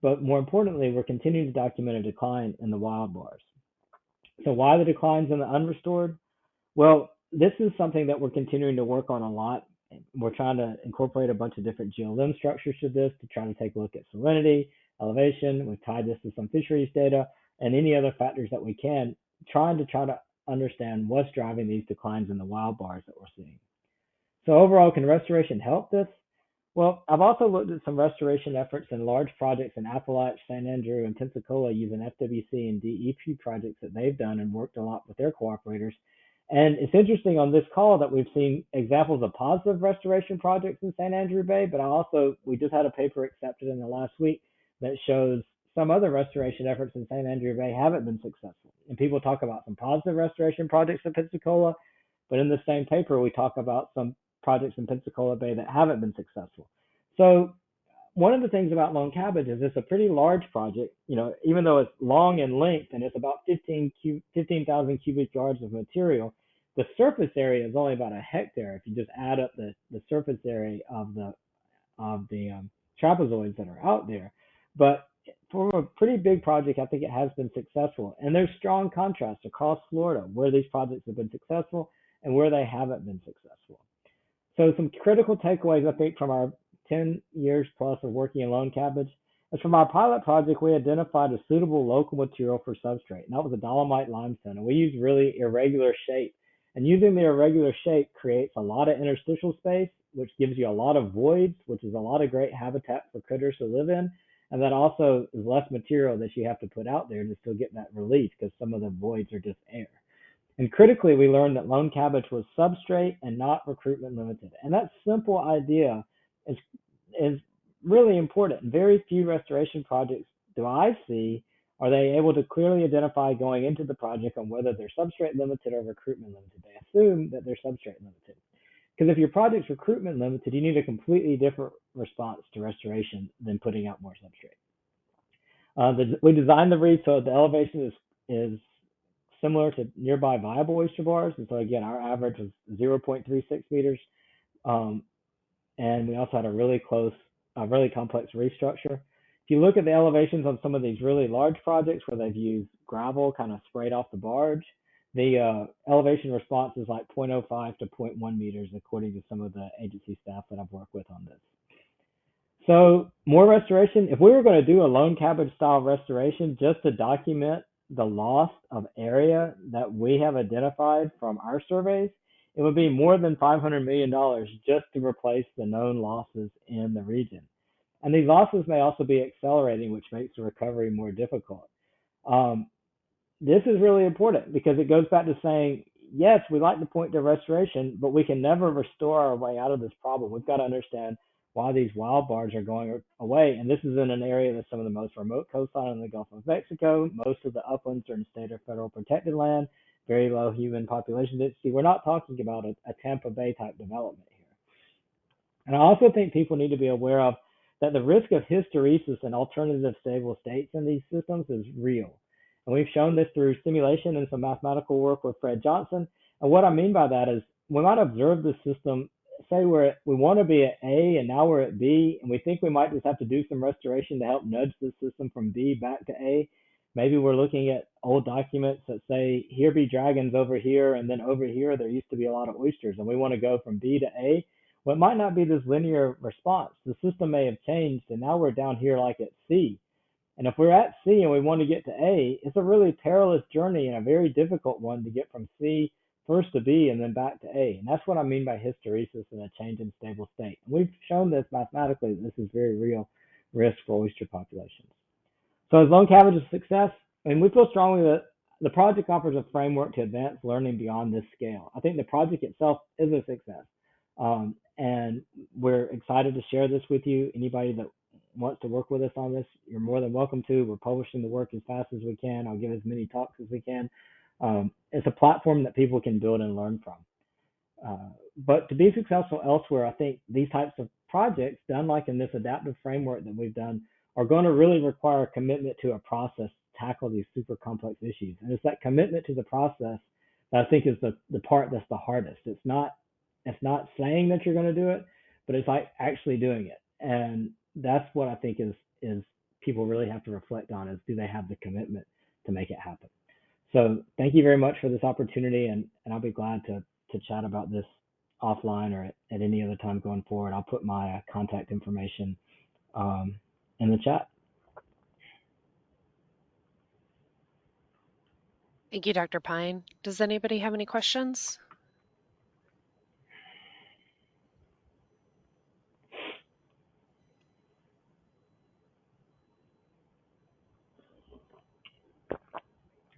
But more importantly, we're continuing to document a decline in the wild bars. So why the declines in the unrestored? Well, this is something that we're continuing to work on a lot. We're trying to incorporate a bunch of different GLM structures to this to try to take a look at salinity, elevation. We've tied this to some fisheries data and any other factors that we can, try to understand what's driving these declines in the wild bars that we're seeing. So overall, can restoration help this? Well, I've also looked at some restoration efforts in large projects in Appalachia, St. Andrew, and Pensacola using FWC and DEP projects that they've done and worked a lot with their cooperators. And it's interesting on this call that we've seen examples of positive restoration projects in St. Andrew Bay, but we just had a paper accepted in the last week that shows some other restoration efforts in St. Andrew Bay haven't been successful. And people talk about some positive restoration projects in Pensacola, but in the same paper, we talk about some projects in Pensacola Bay that haven't been successful. So one of the things about Lone Cabbage is it's a pretty large project, even though it's long in length and it's about 15,000 cubic yards of material, the surface area is only about a hectare if you just add up the surface area of the trapezoids that are out there. But for a pretty big project, I think it has been successful. And there's strong contrast across Florida where these projects have been successful and where they haven't been successful. So some critical takeaways, I think, from our 10 years plus of working in Lone Cabbage is from our pilot project, we identified a suitable local material for substrate, and that was a dolomite limestone. And we used really irregular shape. And using the irregular shape creates a lot of interstitial space, which gives you a lot of voids, which is a lot of great habitat for critters to live in. And that also is less material that you have to put out there to still get that relief because some of the voids are just air. And critically, we learned that Lone Cabbage was substrate and not recruitment limited. And that simple idea is really important. Very few restoration projects do I see are they able to clearly identify going into the project on whether they're substrate limited or recruitment limited. They assume that they're substrate limited. Because if your project's recruitment limited, you need a completely different response to restoration than putting out more substrate. We designed the reef so the elevation is similar to nearby viable oyster bars. And so again, our average was 0.36 meters. And we also had a really complex reef structure. If you look at the elevations on some of these really large projects where they've used gravel kind of sprayed off the barge, the elevation response is like 0.05 to 0.1 meters, according to some of the agency staff that I've worked with on this. So more restoration, if we were going to do a Lone Cabbage style restoration just to document the loss of area that we have identified from our surveys, it would be more than $500 million just to replace the known losses in the region. And these losses may also be accelerating, which makes the recovery more difficult. This is really important because it goes back to saying, yes, we like to point to restoration, but we can never restore our way out of this problem. We've got to understand why these wild bars are going away. And this is in an area that's some of the most remote coastline in the Gulf of Mexico. Most of the uplands are in state or federal protected land, very low human population density. We're not talking about a Tampa Bay type development here. And I also think people need to be aware of that the risk of hysteresis and alternative stable states in these systems is real. And we've shown this through simulation and some mathematical work with Fred Johnson. And what I mean by that is we might observe the system, say we want to be at A and now we're at B, and we think we might just have to do some restoration to help nudge the system from B back to A. Maybe we're looking at old documents that say, here be dragons over here, and then over here there used to be a lot of oysters, and we want to go from B to A. Well, it might not be this linear response. The system may have changed, and now we're down here like at C. And if we're at C and we want to get to A, it's a really perilous journey and a very difficult one to get from C first to B and then back to A. And that's what I mean by hysteresis and a change in stable state. And we've shown this mathematically. This is very real risk for oyster populations. So as Lone Cabbage is a success, and we feel strongly that the project offers a framework to advance learning beyond this scale. I think the project itself is a success. And we're excited to share this with you. Anybody that wants to work with us on this, you're more than welcome to. We're publishing the work as fast as we can. I'll give as many talks as we can. It's a platform that people can build and learn from. But to be successful elsewhere, I think these types of projects done like in this adaptive framework that we've done are going to really require a commitment to a process to tackle these super complex issues. And it's that commitment to the process that I think is the part that's the hardest. It's not saying that you're going to do it, but it's like actually doing it. And that's what I think is people really have to reflect on is, do they have the commitment to make it happen? So thank you very much for this opportunity, and I'll be glad to chat about this offline or at any other time going forward. I'll put my contact information in the chat. Thank you, Dr. Pine. Does anybody have any questions?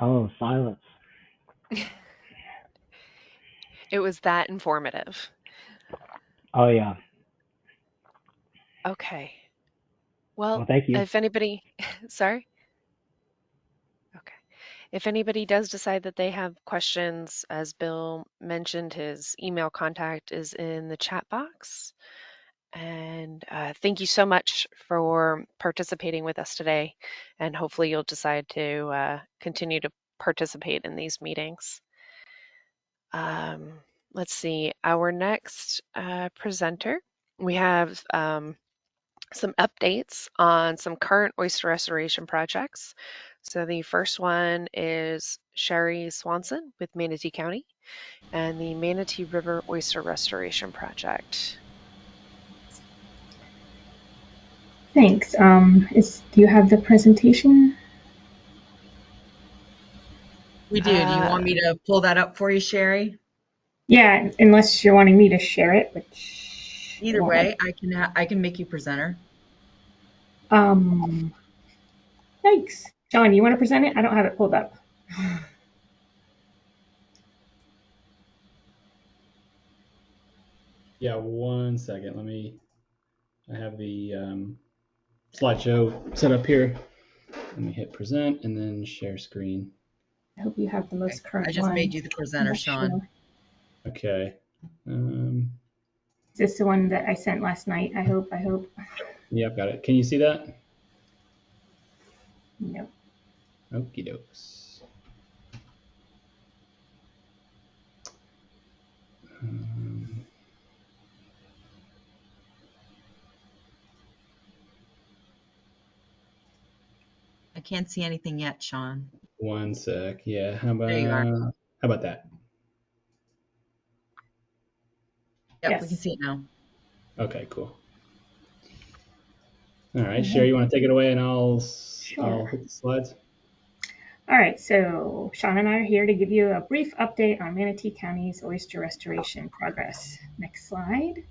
Oh, silence. It was that informative. Oh, yeah. Okay. Well, thank you. if anybody, sorry? Okay. If anybody does decide that they have questions, as Bill mentioned, his email contact is in the chat box. And thank you so much for participating with us today. And hopefully you'll decide to continue to participate in these meetings. Let's see, our next presenter, we have some updates on some current oyster restoration projects. So the first one is Sherry Swanson with Manatee County and the Manatee River Oyster Restoration Project. Thanks. Do you have the presentation? We do. Do you want me to pull that up for you, Sherry? Yeah, unless you're wanting me to share it, which either way, I can make you presenter. Yikes. John, you want to present it? I don't have it pulled up. Yeah, 1 second. I have the slideshow set up here. Let me hit present and then share screen. I hope you have the most current one. I just made you the presenter, Sean. Sure. Okay. Is this the one that I sent last night? I hope. Yeah, I've got it. Can you see that? No. Okie dokes. I can't see anything yet, Sean. 1 sec. Yeah. How There you are. about that? Yep, Yes. we can see it now. Okay, cool. All right, Sherry, you want to take it away and I'll hit the slides? All right, so Sean and I are here to give you a brief update on Manatee County's oyster restoration progress. Next slide.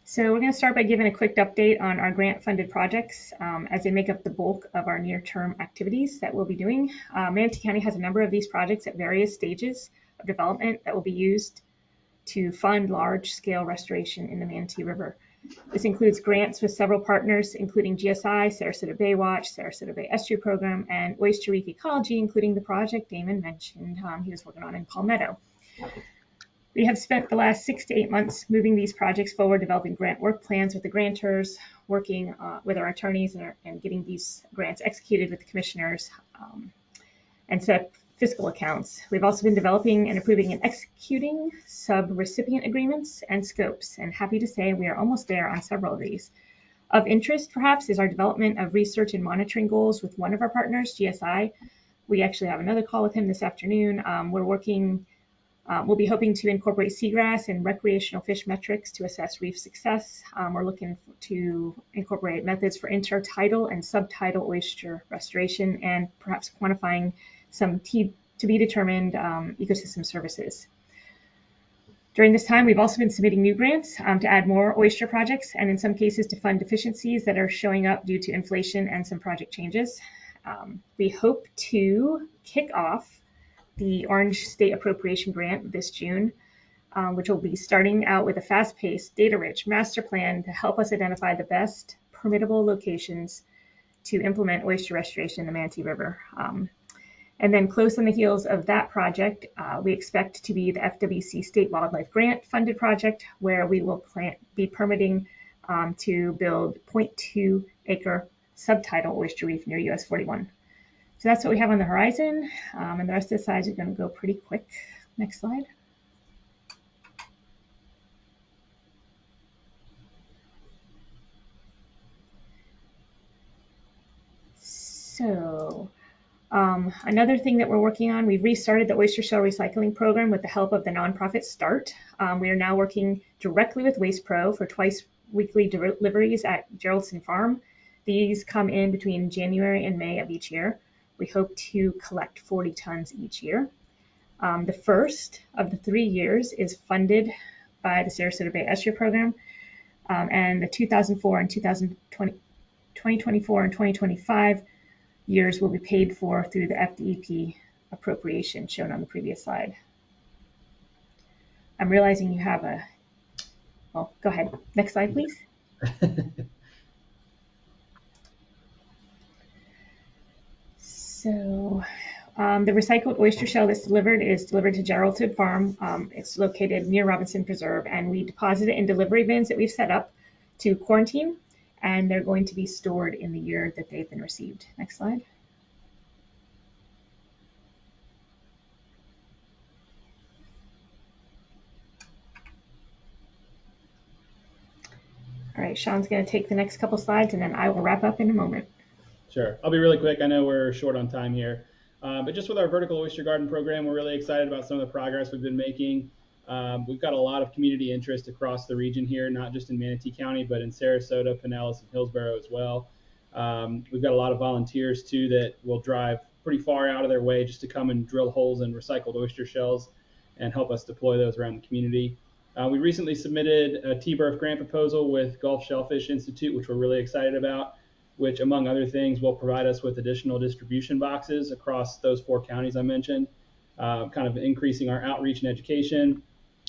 So we're going to start by giving a quick update on our grant-funded projects as they make up the bulk of our near-term activities that we'll be doing. Manatee County has a number of these projects at various stages of development that will be used to fund large-scale restoration in the Manatee River. This includes grants with several partners, including GSI, Sarasota Bay Watch, Sarasota Bay Estuary Program, and Oyster Reef Ecology, including the project Damon mentioned he was working on in Palmetto. We have spent the last 6 to 8 months moving these projects forward, developing grant work plans with the grantors, working with our attorneys and getting these grants executed with the commissioners and set up fiscal accounts. We've also been developing and approving and executing sub-recipient agreements and scopes, and happy to say we are almost there on several of these. Of interest, perhaps, is our development of research and monitoring goals with one of our partners, GSI. We actually have another call with him this afternoon. We'll be hoping to incorporate seagrass and recreational fish metrics to assess reef success. We're looking to incorporate methods for intertidal and subtidal oyster restoration and perhaps quantifying some to be determined ecosystem services. During this time, we've also been submitting new grants to add more oyster projects and in some cases to fund deficiencies that are showing up due to inflation and some project changes. We hope to kick off the Orange State Appropriation Grant this June, which will be starting out with a fast-paced, data-rich master plan to help us identify the best permittable locations to implement oyster restoration in the Manatee River. And then close on the heels of that project, we expect to be the FWC State Wildlife Grant funded project, where we will be permitting to build 0.2 acre subtidal oyster reef near US 41. So that's what we have on the horizon, and the rest of the slides are going to go pretty quick. Next slide. So another thing that we're working on, we've restarted the oyster shell recycling program with the help of the nonprofit START. We are now working directly with Waste Pro for twice weekly deliveries at Geraldson Farm. These come in between January and May of each year. We hope to collect 40 tons each year. The first of the 3 years is funded by the Sarasota Bay Estuary Program, and the 2024 and 2025 years will be paid for through the FDEP appropriation shown on the previous slide. I'm realizing you have a, well, go ahead. Next slide, please. So the recycled oyster shell that's delivered is delivered to Geraldton Farm. It's located near Robinson Preserve, and we deposit it in delivery bins that we've set up to quarantine, and they're going to be stored in the year that they've been received. Next slide. All right, Sean's going to take the next couple slides, and then I will wrap up in a moment. Sure. I'll be really quick. I know we're short on time here. But just with our vertical oyster garden program, we're really excited about some of the progress we've been making. We've got a lot of community interest across the region here, not just in Manatee County, but in Sarasota, Pinellas, and Hillsborough as well. We've got a lot of volunteers, too, that will drive pretty far out of their way just to come and drill holes in recycled oyster shells and help us deploy those around the community. We recently submitted a T-Birth grant proposal with Gulf Shellfish Institute, which we're really excited about, which, among other things, will provide us with additional distribution boxes across those 4 counties I mentioned, kind of increasing our outreach and education.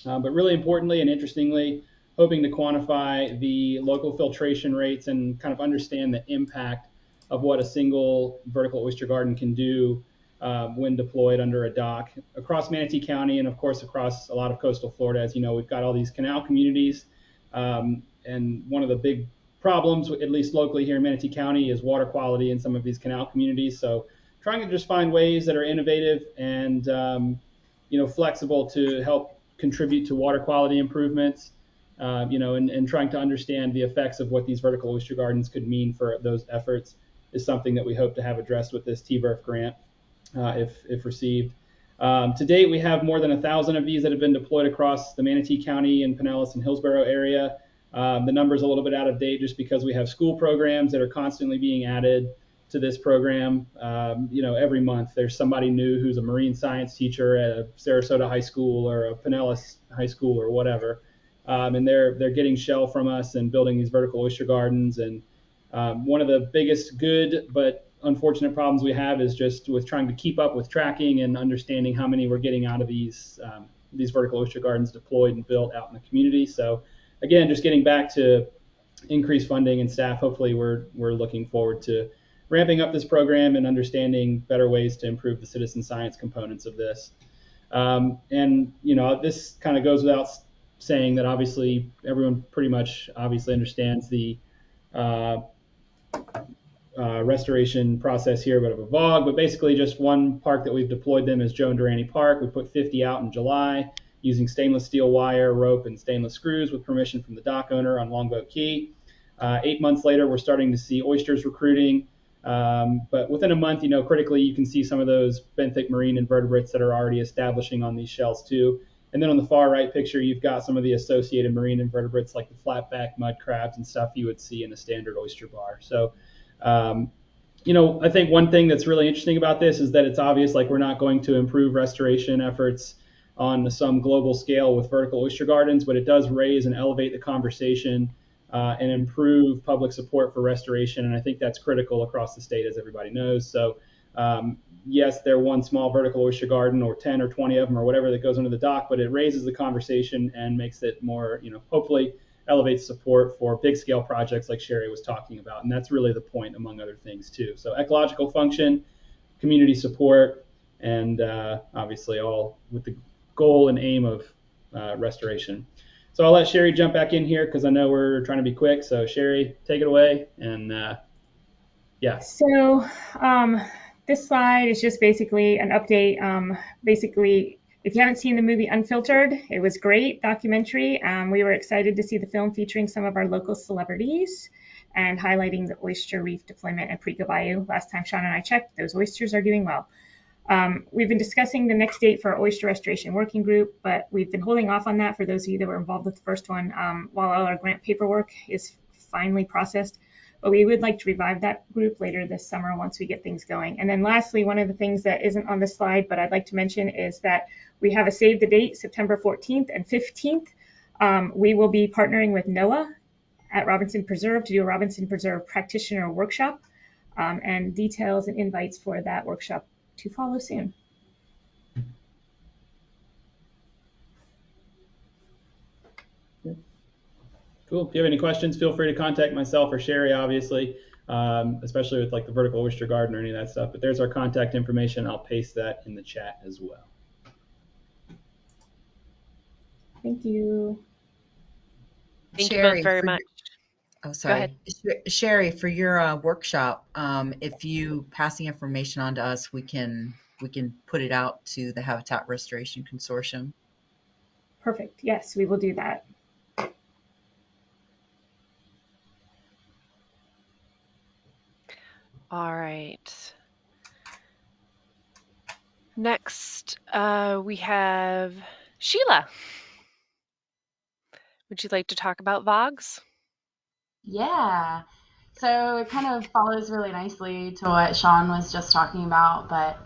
But really importantly and interestingly, hoping to quantify the local filtration rates and kind of understand the impact of what a single vertical oyster garden can do when deployed under a dock across Manatee County and, of course, across a lot of coastal Florida. As you know, we've got all these canal communities, and one of the big problems, at least locally here in Manatee County, is water quality in some of these canal communities. So trying to just find ways that are innovative and flexible to help contribute to water quality improvements, and trying to understand the effects of what these vertical oyster gardens could mean for those efforts is something that we hope to have addressed with this T-Birth grant if received. To date, we have more than 1,000 of these that have been deployed across the Manatee County and Pinellas and Hillsborough area. The number's a little bit out of date just because we have school programs that are constantly being added to this program. Every month there's somebody new who's a marine science teacher at a Sarasota high school or a Pinellas high school or whatever, and they're getting shell from us and building these vertical oyster gardens. And one of the biggest good but unfortunate problems we have is just with trying to keep up with tracking and understanding how many we're getting out of these vertical oyster gardens deployed and built out in the community. So again, just getting back to increased funding and staff, hopefully we're looking forward to ramping up this program and understanding better ways to improve the citizen science components of this. This kind of goes without saying that obviously everyone pretty much obviously understands the restoration process here, a bit of a VOG, but basically just one park that we've deployed them is Joan Durante Park. We put 50 out in July using stainless steel wire, rope, and stainless screws with permission from the dock owner on Longboat Key. 8 months later, we're starting to see oysters recruiting. But within a month, critically, you can see some of those benthic marine invertebrates that are already establishing on these shells too. And then on the far right picture, you've got some of the associated marine invertebrates like the flatback mud crabs and stuff you would see in a standard oyster bar. So, I think one thing that's really interesting about this is that it's obvious like we're not going to improve restoration efforts on some global scale with vertical oyster gardens, but it does raise and elevate the conversation and improve public support for restoration. And I think that's critical across the state, as everybody knows. So yes, they're one small vertical oyster garden or 10 or 20 of them or whatever that goes under the dock, but it raises the conversation and makes it more, hopefully elevates support for big scale projects like Sherry was talking about. And that's really the point, among other things, too. So ecological function, community support, and obviously all with the goal and aim of restoration. So I'll let Sherry jump back in here because I know we're trying to be quick. So Sherry, take it away. And yeah. So this slide is just basically an update. Basically, if you haven't seen the movie Unfiltered, it was great documentary. We were excited to see the film featuring some of our local celebrities and highlighting the oyster reef deployment at Prica Bayou. Last time Sean and I checked, those oysters are doing well. We've been discussing the next date for our oyster restoration working group, but we've been holding off on that for those of you that were involved with the first one while all our grant paperwork is finally processed. But we would like to revive that group later this summer once we get things going. And then lastly, one of the things that isn't on the slide, but I'd like to mention is that we have a save the date, September 14th and 15th. We will be partnering with NOAA at Robinson Preserve to do a Robinson Preserve practitioner workshop, and details and invites for that workshop to follow soon. Cool. If you have any questions, feel free to contact myself or Sherry, obviously, especially with like the vertical oyster garden or any of that stuff. But there's our contact information. I'll paste that in the chat as well. Thank you. Thank you Sherry, both very much. Oh, Go sorry. ahead. Sherry, for your workshop, if you pass the information on to us, we can put it out to the Habitat Restoration Consortium. Perfect. Yes, we will do that. All right. Next, we have Sheila. Would you like to talk about VOGs? Yeah. So it kind of follows really nicely to what Sean was just talking about, but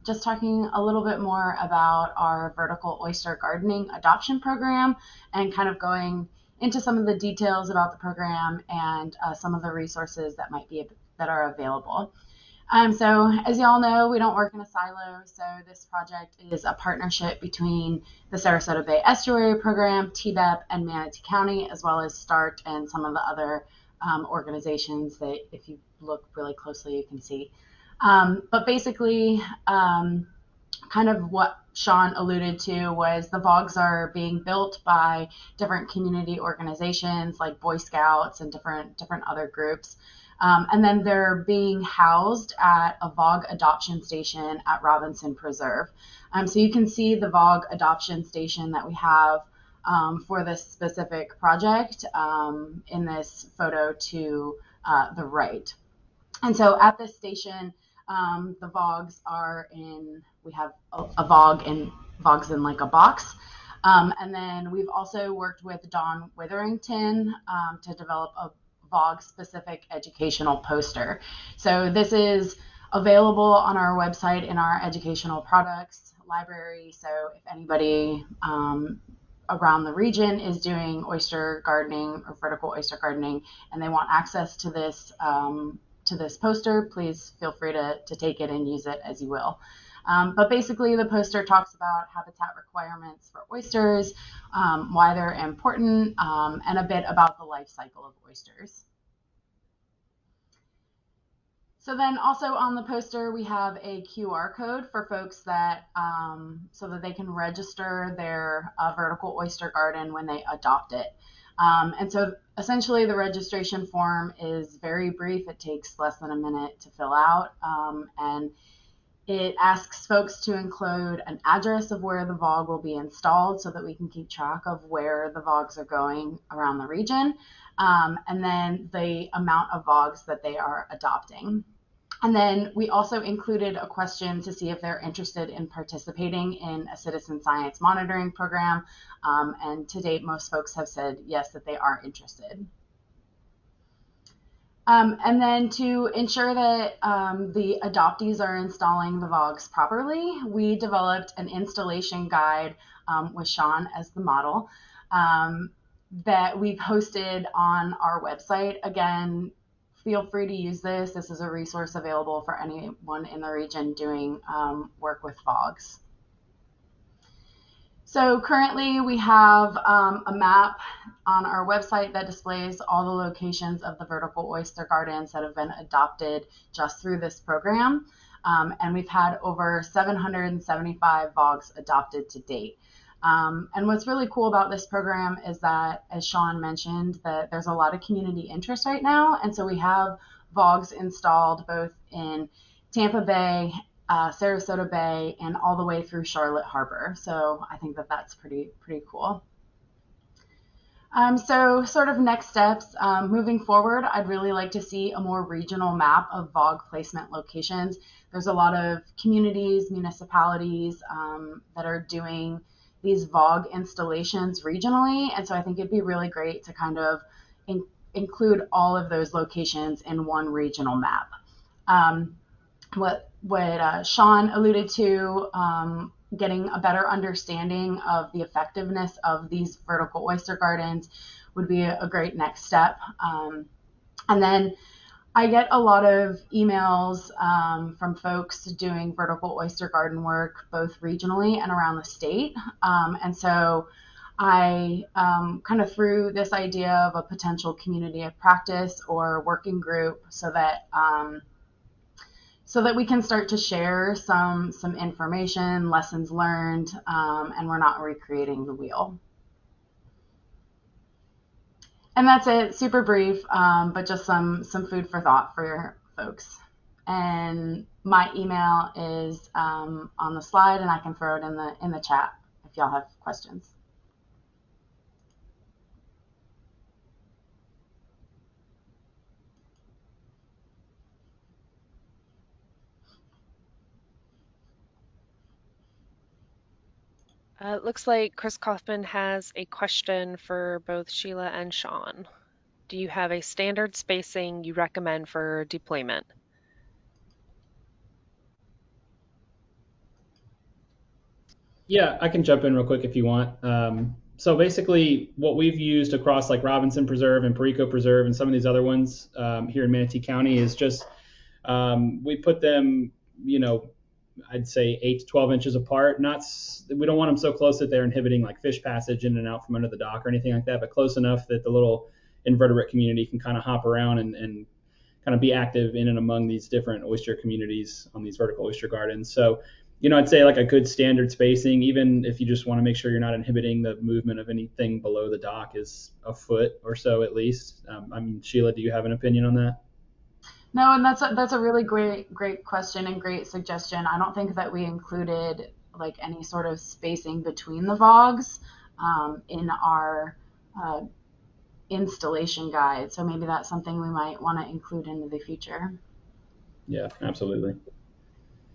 just talking a little bit more about our vertical oyster gardening adoption program and kind of going into some of the details about the program and some of the resources that are available. So as y'all know, we don't work in a silo. So this project is a partnership between the Sarasota Bay Estuary Program, TBEP, and Manatee County, as well as START and some of the other organizations that if you look really closely, you can see. But basically, kind of what Sean alluded to was the VOGs are being built by different community organizations like Boy Scouts and different other groups. And then they're being housed at a VOG adoption station at Robinson Preserve. So you can see the VOG adoption station that we have for this specific project in this photo to the right. And so at this station, the VOGs are we have a VOG and VOGs in like a box. And then we've also worked with Dawn Witherington to develop a VOG specific educational poster. So this is available on our website in our educational products library. So if anybody around the region is doing oyster gardening or vertical oyster gardening and they want access to this poster, please feel free to take it and use it as you will. But basically the poster talks about habitat requirements for oysters, why they're important, and a bit about the life cycle of oysters. So then also on the poster, we have a QR code for folks that, so that they can register their vertical oyster garden when they adopt it. And so essentially the registration form is very brief. It takes less than a minute to fill out. And it asks folks to include an address of where the VOG will be installed so that we can keep track of where the VOGs are going around the region, and then the amount of VOGs that they are adopting. And then we also included a question to see if they're interested in participating in a citizen science monitoring program. And to date, most folks have said yes, that they are interested. And then to ensure that the adoptees are installing the VOGs properly, we developed an installation guide with Sean as the model that we posted on our website. Again, feel free to use this. This is a resource available for anyone in the region doing work with VOGs. So currently we have a map on our website that displays all the locations of the vertical oyster gardens that have been adopted just through this program. And we've had over 775 VOGs adopted to date. And what's really cool about this program is that, as Sean mentioned, that there's a lot of community interest right now. And so we have VOGs installed both in Tampa Bay, Sarasota Bay, and all the way through Charlotte Harbor. So I think that that's pretty cool. So sort of next steps, moving forward, I'd really like to see a more regional map of VOG placement locations. There's a lot of communities, municipalities that are doing these VOG installations regionally. And so I think it'd be really great to kind of include all of those locations in one regional map. What Sean alluded to, getting a better understanding of the effectiveness of these vertical oyster gardens would be a great next step. And then I get a lot of emails from folks doing vertical oyster garden work, both regionally and around the state. And so I kind of threw this idea of a potential community of practice or working group so that we can start to share some information, lessons learned, and we're not recreating the wheel. And that's it, super brief, but just some food for thought for folks. And my email is on the slide, and I can throw it in the chat if y'all have questions. It looks like Chris Kaufman has a question for both Sheila and Sean. Do you have a standard spacing you recommend for deployment? Yeah, I can jump in real quick if you want. So basically, what we've used across like Robinson Preserve and Perico Preserve and some of these other ones here in Manatee County is just we put them, I'd say 8 to 12 inches apart. We don't want them so close that they're inhibiting like fish passage in and out from under the dock or anything like that, but close enough that the little invertebrate community can kind of hop around and kind of be active in and among these different oyster communities on these vertical oyster gardens. So, I'd say like a good standard spacing, even if you just want to make sure you're not inhibiting the movement of anything below the dock, is a foot or so at least. Sheila, do you have an opinion on that? No, and that's a really great question and great suggestion. I don't think that we included like any sort of spacing between the VOGs in our installation guide. So maybe that's something we might want to include into the future. Yeah, absolutely.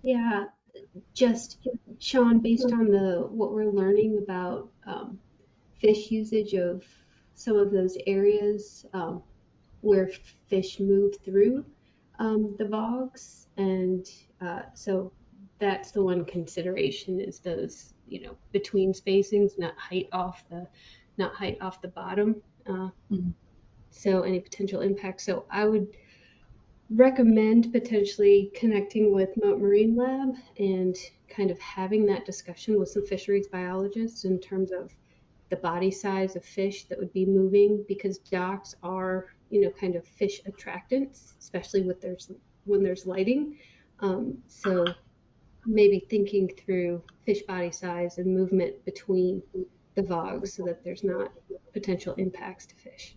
Yeah, just Sean, based on what we're learning about fish usage of some of those areas where fish move through the bogs, and so that's the one consideration is those between spacings, not height off the bottom. So any potential impact. So I would recommend potentially connecting with Moat Marine Lab and kind of having that discussion with some fisheries biologists in terms of the body size of fish that would be moving, because docks are kind of fish attractants, especially when there's lighting. So maybe thinking through fish body size and movement between the VOGs so that there's not potential impacts to fish.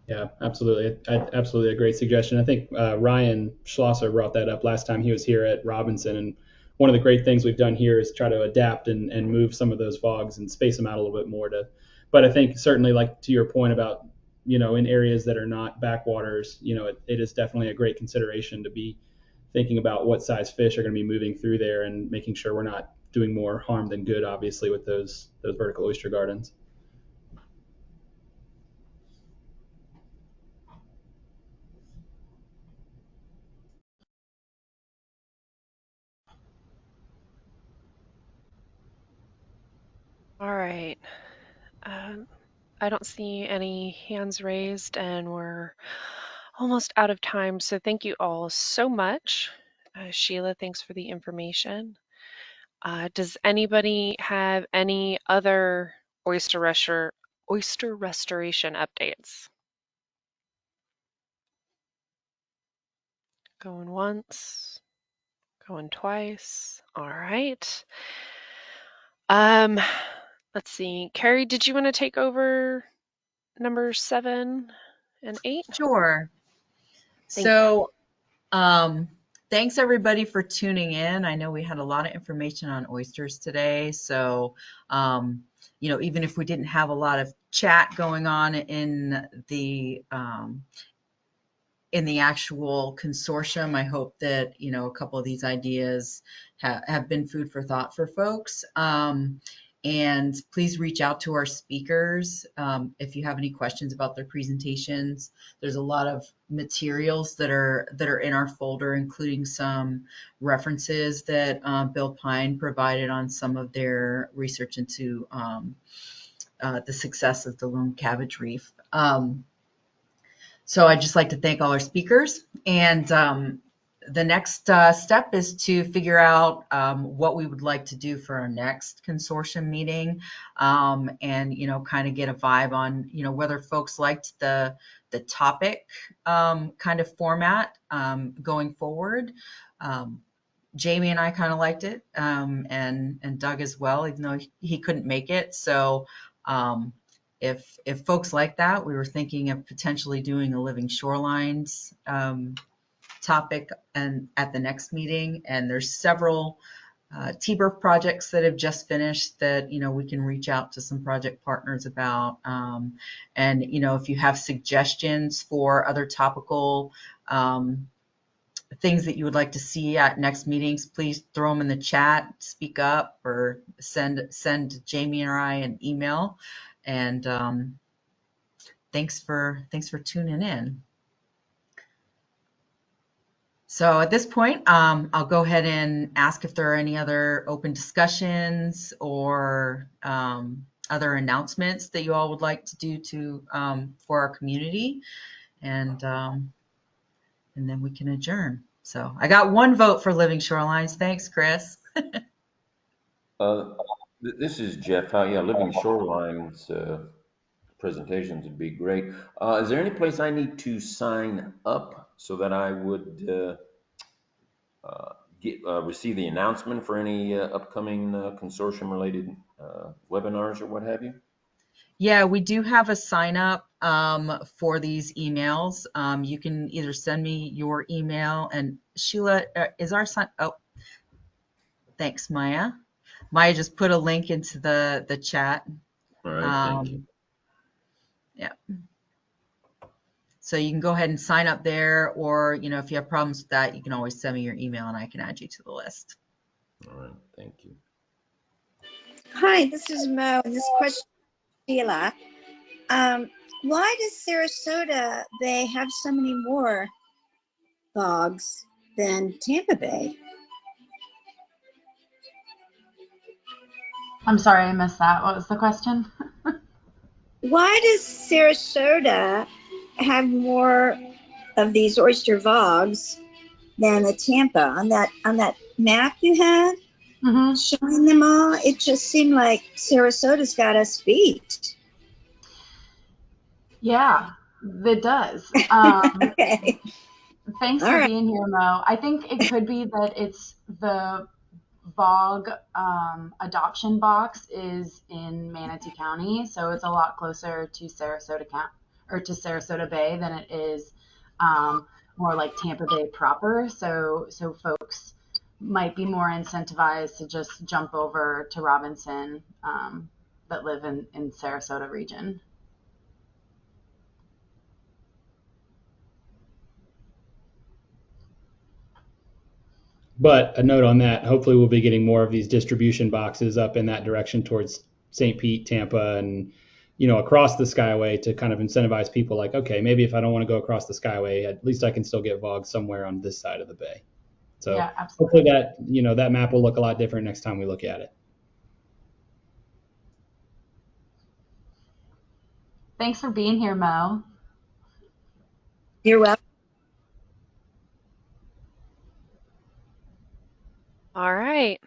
Yeah, absolutely. Absolutely a great suggestion. I think Ryan Schlosser brought that up last time he was here at Robinson. And one of the great things we've done here is try to adapt and move some of those VOGs and space them out a little bit more. But I think certainly, like to your point about, in areas that are not backwaters, it is definitely a great consideration to be thinking about what size fish are going to be moving through there and making sure we're not doing more harm than good, obviously, with those vertical oyster gardens. All right. I don't see any hands raised, and we're almost out of time. So thank you all so much. Sheila, thanks for the information. Does anybody have any other oyster restoration updates? Going once, going twice. All right. Um, let's see. Carrie, did you want to take over number 7 and 8? Sure. Thank you. So, thanks everybody for tuning in. I know we had a lot of information on oysters today. So, even if we didn't have a lot of chat going on in the actual consortium, I hope that, a couple of these ideas have been food for thought for folks. And please reach out to our speakers if you have any questions about their presentations. There's a lot of materials that are in our folder, including some references that Bill Pine provided on some of their research into the success of the Lone Cabbage Reef. So I'd just like to thank all our speakers. And the next step is to figure out what we would like to do for our next consortium meeting, and kind of get a vibe on whether folks liked the topic kind of format going forward. Jamie and I kind of liked it, and Doug as well, even though he couldn't make it. So if folks like that, we were thinking of potentially doing a living shorelines topic and at the next meeting. And there's several T-birth projects that have just finished that we can reach out to some project partners about. And if you have suggestions for other topical things that you would like to see at next meetings, please throw them in the chat, speak up, or send Jamie or I an email. And thanks for tuning in. So at this point, I'll go ahead and ask if there are any other open discussions or other announcements that you all would like to do for our community, and then we can adjourn. So I got one vote for Living Shorelines. Thanks, Chris. This is Jeff. Yeah, Living Shorelines presentations would be great. Is there any place I need to sign up so that I would receive the announcement for any upcoming consortium-related webinars or what have you? Yeah, we do have a sign up for these emails. You can either send me your email, and Sheila, is our sign? Oh, thanks, Maya. Maya just put a link into the chat. All right, thank you. Yeah. So you can go ahead and sign up there, or if you have problems with that, you can always send me your email and I can add you to the list. All right, thank you. Hi, this is Mo. And this question, Sheila. Why does Sarasota Bay have so many more bogs than Tampa Bay? I'm sorry, I missed that. What was the question? Why does Sarasota have more of these oyster bogs than the Tampa on that map you had showing them all? It just seemed like Sarasota's got us beat. Yeah, it does. Okay. Thanks All for right. being here, Mo. I think it could be that it's the bog adoption box is in Manatee County, so it's a lot closer to Sarasota Bay than it is more like Tampa Bay proper. So folks might be more incentivized to just jump over to Robinson that live in Sarasota region. But a note on that, hopefully we'll be getting more of these distribution boxes up in that direction towards St. Pete, Tampa, and across the Skyway to kind of incentivize people like, okay, maybe if I don't want to go across the Skyway, at least I can still get VOGs somewhere on this side of the bay. So yeah, hopefully that, that map will look a lot different next time we look at it. Thanks for being here, Mo. You're welcome. All right.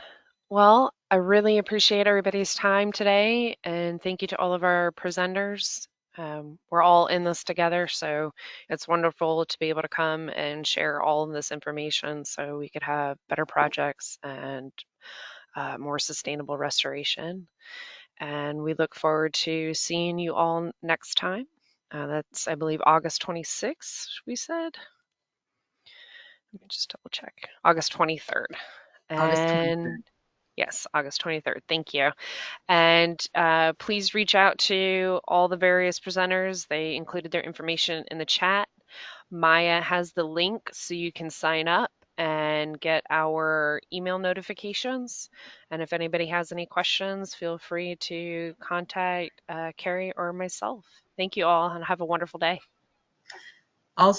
Well, I really appreciate everybody's time today, and thank you to all of our presenters. We're all in this together, so it's wonderful to be able to come and share all of this information so we could have better projects and more sustainable restoration. And we look forward to seeing you all next time. That's, I believe, August 26th, we said. Let me just double check. August 23rd. August And 23rd. yes, August 23rd. Thank you. And please reach out to all the various presenters. They included their information in the chat. Maya has the link so you can sign up and get our email notifications. And if anybody has any questions, feel free to contact Carrie or myself. Thank you all and have a wonderful day. Also,